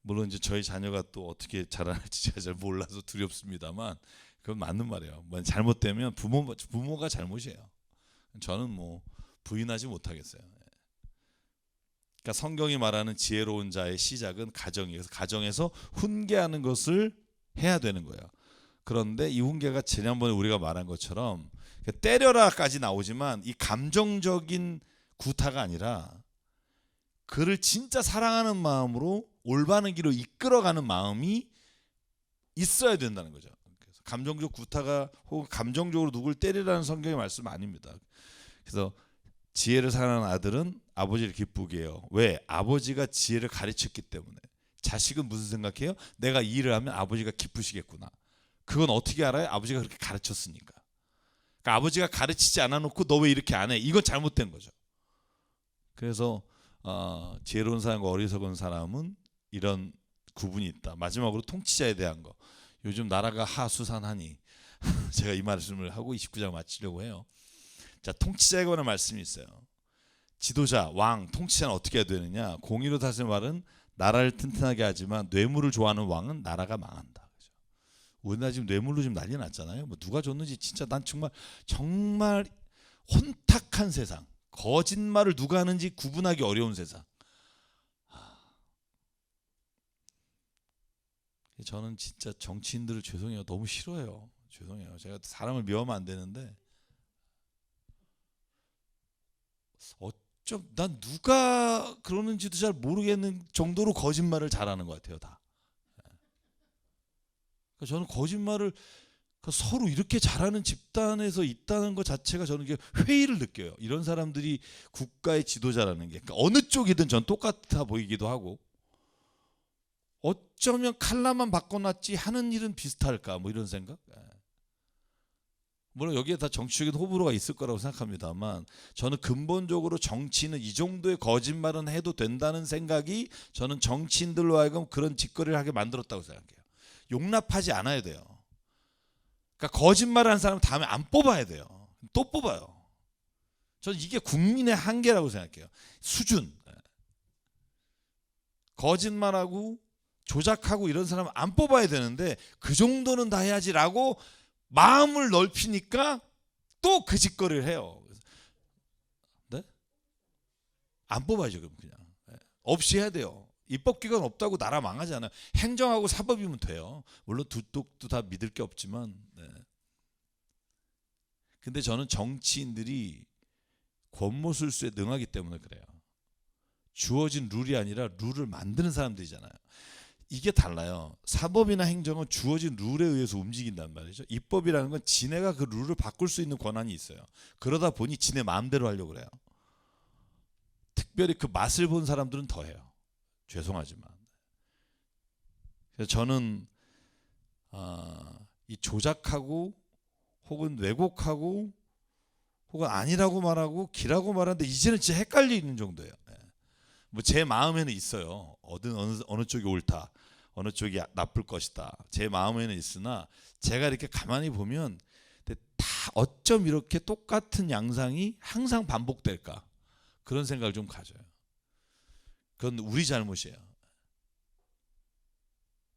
물론 이제 저희 자녀가 또 어떻게 자라날지 제가 잘 몰라서 두렵습니다만 그건 맞는 말이에요. 잘못되면 부모가 잘못이에요. 저는 뭐 부인하지 못하겠어요. 그러니까 성경이 말하는 지혜로운 자의 시작은 가정이에요. 그래서 가정에서 훈계하는 것을 해야 되는 거예요. 그런데 이 훈계가 지난번에 우리가 말한 것처럼 때려라까지 나오지만 이 감정적인 구타가 아니라 그를 진짜 사랑하는 마음으로 올바른 길로 이끌어가는 마음이 있어야 된다는 거죠. 그래서 감정적 구타가 혹은 감정적으로 누굴 때리라는 성경의 말씀 아닙니다. 그래서 지혜를 사랑하는 아들은 아버지를 기쁘게 해요. 왜? 아버지가 지혜를 가르쳤기 때문에. 자식은 무슨 생각해요? 내가 이 일을 하면 아버지가 기쁘시겠구나. 그건 어떻게 알아요? 아버지가 그렇게 가르쳤으니까. 그러니까 아버지가 가르치지 않아 놓고 너 왜 이렇게 안 해? 이건 잘못된 거죠. 그래서 지혜로운 사람과 어리석은 사람은 이런 구분이 있다. 마지막으로 통치자에 대한 거. 요즘 나라가 하수산하니 제가 이 말씀을 하고 29장 마치려고 해요. 자, 통치자에 관한 말씀이 있어요. 지도자, 왕, 통치자는 어떻게 해야 되느냐? 공의로 다스리는 말은 나라를 튼튼하게 하지만 뇌물을 좋아하는 왕은 나라가 망한다. 그죠? 우리나라 지금 뇌물로 지금 난리 났잖아요. 뭐 누가 줬는지 진짜 난 정말 혼탁한 세상. 거짓말을 누가 하는지 구분하기 어려운 세상. 저는 진짜 정치인들을 죄송해요. 너무 싫어요. 죄송해요. 제가 사람을 미워하면 안 되는데 난 누가 그러는지도 잘 모르겠는 정도로 거짓말을 잘하는 것 같아요. 다. 그러니까 저는 거짓말을 서로 이렇게 잘하는 집단에서 있다는 것 자체가 저는 이게 회의를 느껴요. 이런 사람들이 국가의 지도자라는 게. 그러니까 어느 쪽이든 전 똑같아 보이기도 하고 어쩌면 칼라만 바꿔놨지 하는 일은 비슷할까 뭐 이런 생각. 물론 여기에 다 정치적인 호불호가 있을 거라고 생각합니다만 저는 근본적으로 정치는 이 정도의 거짓말은 해도 된다는 생각이 저는 정치인들로 하여금 그런 짓거리를 하게 만들었다고 생각해요. 용납하지 않아야 돼요. 그러니까 거짓말을 하는 사람은 다음에 안 뽑아야 돼요. 또 뽑아요. 저는 이게 국민의 한계라고 생각해요. 수준. 거짓말하고 조작하고 이런 사람은 안 뽑아야 되는데 그 정도는 다 해야지라고 마음을 넓히니까 또 그 짓거리를 해요. 네? 안 뽑아야죠. 그냥 없이 해야 돼요. 입법기관 없다고 나라 망하잖아요. 행정하고 사법이면 돼요. 물론 두 쪽도 다 믿을 게 없지만. 네. 근데 저는 정치인들이 권모술수에 능하기 때문에 그래요. 주어진 룰이 아니라 룰을 만드는 사람들이잖아요. 이게 달라요. 사법이나 행정은 주어진 룰에 의해서 움직인단 말이죠. 입법이라는 건 지네가 그 룰을 바꿀 수 있는 권한이 있어요. 그러다 보니 지네 마음대로 하려고 그래요. 특별히 그 맛을 본 사람들은 더해요. 죄송하지만. 그래서 저는 이 조작하고 혹은 왜곡하고 혹은 아니라고 말하고 기라고 말하는데 이제는 진짜 헷갈리는 정도예요. 뭐 제 마음에는 있어요. 어느 쪽이 옳다, 어느 쪽이 나쁠 것이다. 제 마음에는 있으나 제가 이렇게 가만히 보면 다 어쩜 이렇게 똑같은 양상이 항상 반복될까 그런 생각을 좀 가져요. 그건 우리 잘못이에요.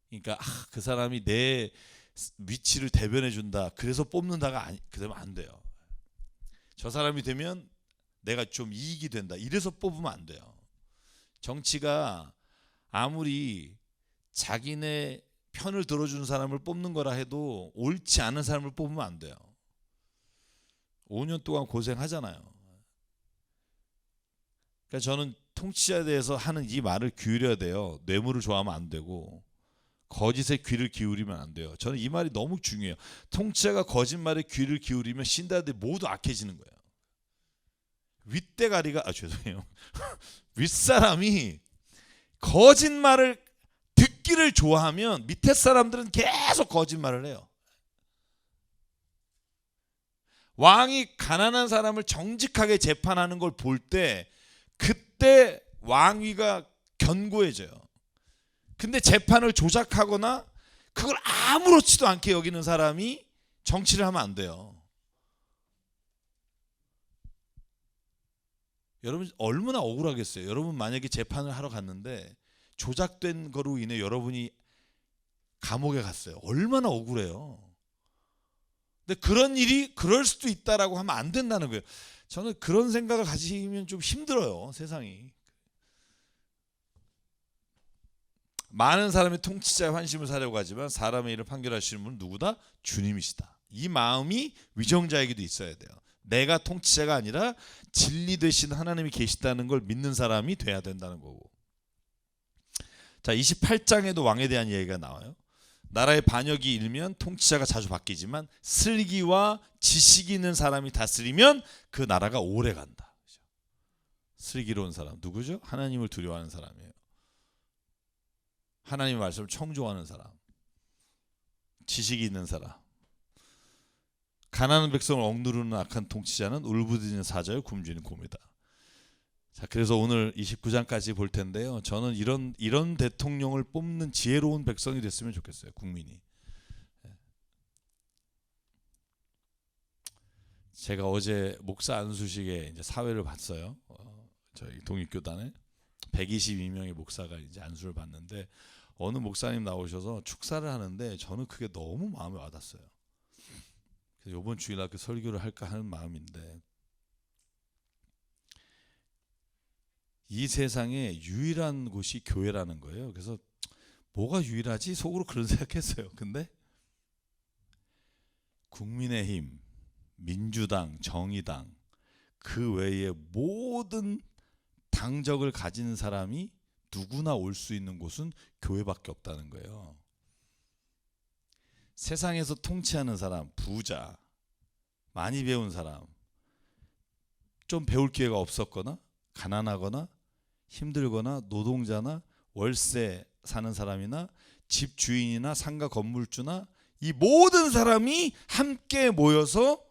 그러니까 그 사람이 내 위치를 대변해 준다. 그래서 뽑는다가 그러면 안 돼요. 저 사람이 되면 내가 좀 이익이 된다. 이래서 뽑으면 안 돼요. 정치가 아무리 자기네 편을 들어주는 사람을 뽑는 거라 해도 옳지 않은 사람을 뽑으면 안 돼요. 5년 동안 고생하잖아요. 그러니까 저는 통치자에 대해서 하는 이 말을 기울여야 돼요. 뇌물을 좋아하면 안 되고 거짓에 귀를 기울이면 안 돼요. 저는 이 말이 너무 중요해요. 통치자가 거짓말에 귀를 기울이면 신하들이 모두 악해지는 거예요. 윗대가리가 죄송해요. 윗사람이 거짓말을 듣기를 좋아하면 밑에 사람들은 계속 거짓말을 해요. 왕이 가난한 사람을 정직하게 재판하는 걸 볼 때 그때 왕위가 견고해져요. 근데 재판을 조작하거나 그걸 아무렇지도 않게 여기는 사람이 정치를 하면 안 돼요. 여러분 얼마나 억울하겠어요. 여러분 만약에 재판을 하러 갔는데 조작된 거로 인해 여러분이 감옥에 갔어요. 얼마나 억울해요. 근데 그런 일이 그럴 수도 있다라고 하면 안 된다는 거예요. 저는 그런 생각을 가지면 좀 힘들어요. 세상이. 많은 사람이 통치자의 환심을 사려고 하지만 사람의 일을 판결하시는 분은 누구다? 주님이시다. 이 마음이 위정자에게도 있어야 돼요. 내가 통치자가 아니라 진리 되신 하나님이 계시다는 걸 믿는 사람이 돼야 된다는 거고. 자, 28장에도 왕에 대한 얘기가 나와요. 나라의 반역이 일면 통치자가 자주 바뀌지만 슬기와 지식이 있는 사람이 다스리면 그 나라가 오래 간다. 슬기로운 사람 누구죠? 하나님을 두려워하는 사람이에요. 하나님의 말씀을 청종하는 사람, 지식이 있는 사람. 가난한 백성을 억누르는 악한 통치자는 울부짖는 사자요 굶주리는 곰이다. 자, 그래서 오늘 29장까지 볼 텐데요. 저는 이런 대통령을 뽑는 지혜로운 백성이 됐으면 좋겠어요. 국민이. 제가 어제 목사 안수식에 이제 사회를 봤어요. 저희 독립교단에 122명의 목사가 이제 안수를 받는데 어느 목사님 나오셔서 축사를 하는데 저는 그게 너무 마음에 와닿았어요. 그래서 이번 주일날 그 설교를 할까 하는 마음인데 이 세상에 유일한 곳이 교회라는 거예요. 그래서 뭐가 유일하지? 속으로 그런 생각했어요. 근데 국민의힘, 민주당, 정의당 그 외에 모든 당적을 가진 사람이 누구나 올 수 있는 곳은 교회밖에 없다는 거예요. 세상에서 통치하는 사람, 부자, 많이 배운 사람, 좀 배울 기회가 없었거나 가난하거나 힘들거나 노동자나 월세 사는 사람이나 집 주인이나 상가 건물주나 이 모든 사람이 함께 모여서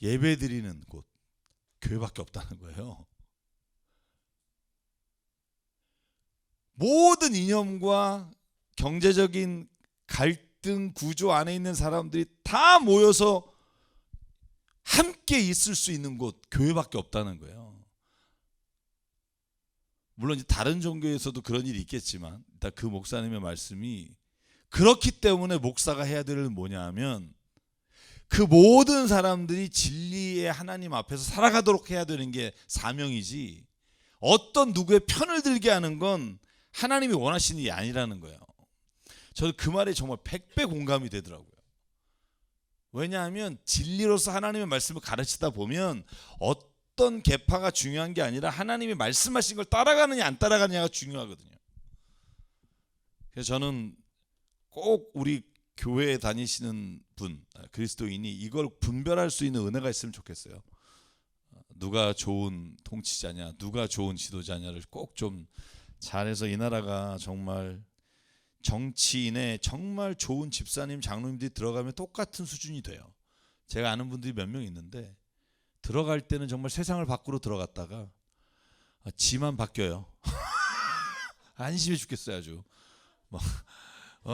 예배드리는 곳 교회밖에 없다는 거예요. 모든 이념과 경제적인 갈등 구조 안에 있는 사람들이 다 모여서 함께 있을 수 있는 곳 교회밖에 없다는 거예요. 물론 다른 종교에서도 그런 일이 있겠지만 일단 그 목사님의 말씀이 그렇기 때문에 목사가 해야 될 일은 뭐냐 하면 그 모든 사람들이 진리의 하나님 앞에서 살아가도록 해야 되는 게 사명이지, 어떤 누구의 편을 들게 하는 건 하나님이 원하시는 게 아니라는 거예요. 저는 그 말에 정말 100배 공감이 되더라고요. 왜냐하면 진리로서 하나님의 말씀을 가르치다 보면 어떤 계파가 중요한 게 아니라 하나님이 말씀하신 걸 따라가느냐 안 따라가느냐가 중요하거든요. 그래서 저는 꼭 우리 교회에 다니시는 분, 그리스도인이 이걸 분별할 수 있는 은혜가 있으면 좋겠어요. 누가 좋은 통치자냐, 누가 좋은 지도자냐를 꼭 좀 잘해서 이 나라가 정말 정치인의 정말 좋은 집사님, 장로님들이 들어가면 똑같은 수준이 돼요. 제가 아는 분들이 몇 명 있는데 들어갈 때는 정말 세상을 밖으로 들어갔다가 지만 바뀌어요. 안심해 죽겠어요 아주.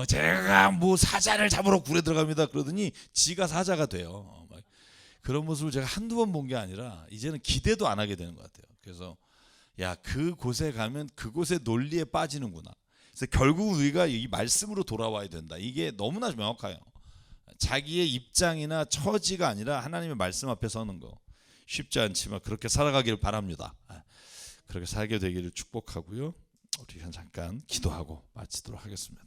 제가 뭐 사자를 잡으러 굴에 들어갑니다 그러더니 지가 사자가 돼요. 그런 모습을 제가 한두 번 본 게 아니라 이제는 기대도 안 하게 되는 것 같아요. 그래서 야, 그곳에 가면 그곳의 논리에 빠지는구나. 그래서 결국 우리가 이 말씀으로 돌아와야 된다. 이게 너무나 명확해요. 자기의 입장이나 처지가 아니라 하나님의 말씀 앞에 서는 거 쉽지 않지만 그렇게 살아가기를 바랍니다. 그렇게 살게 되기를 축복하고요. 우리 잠깐 기도하고 마치도록 하겠습니다.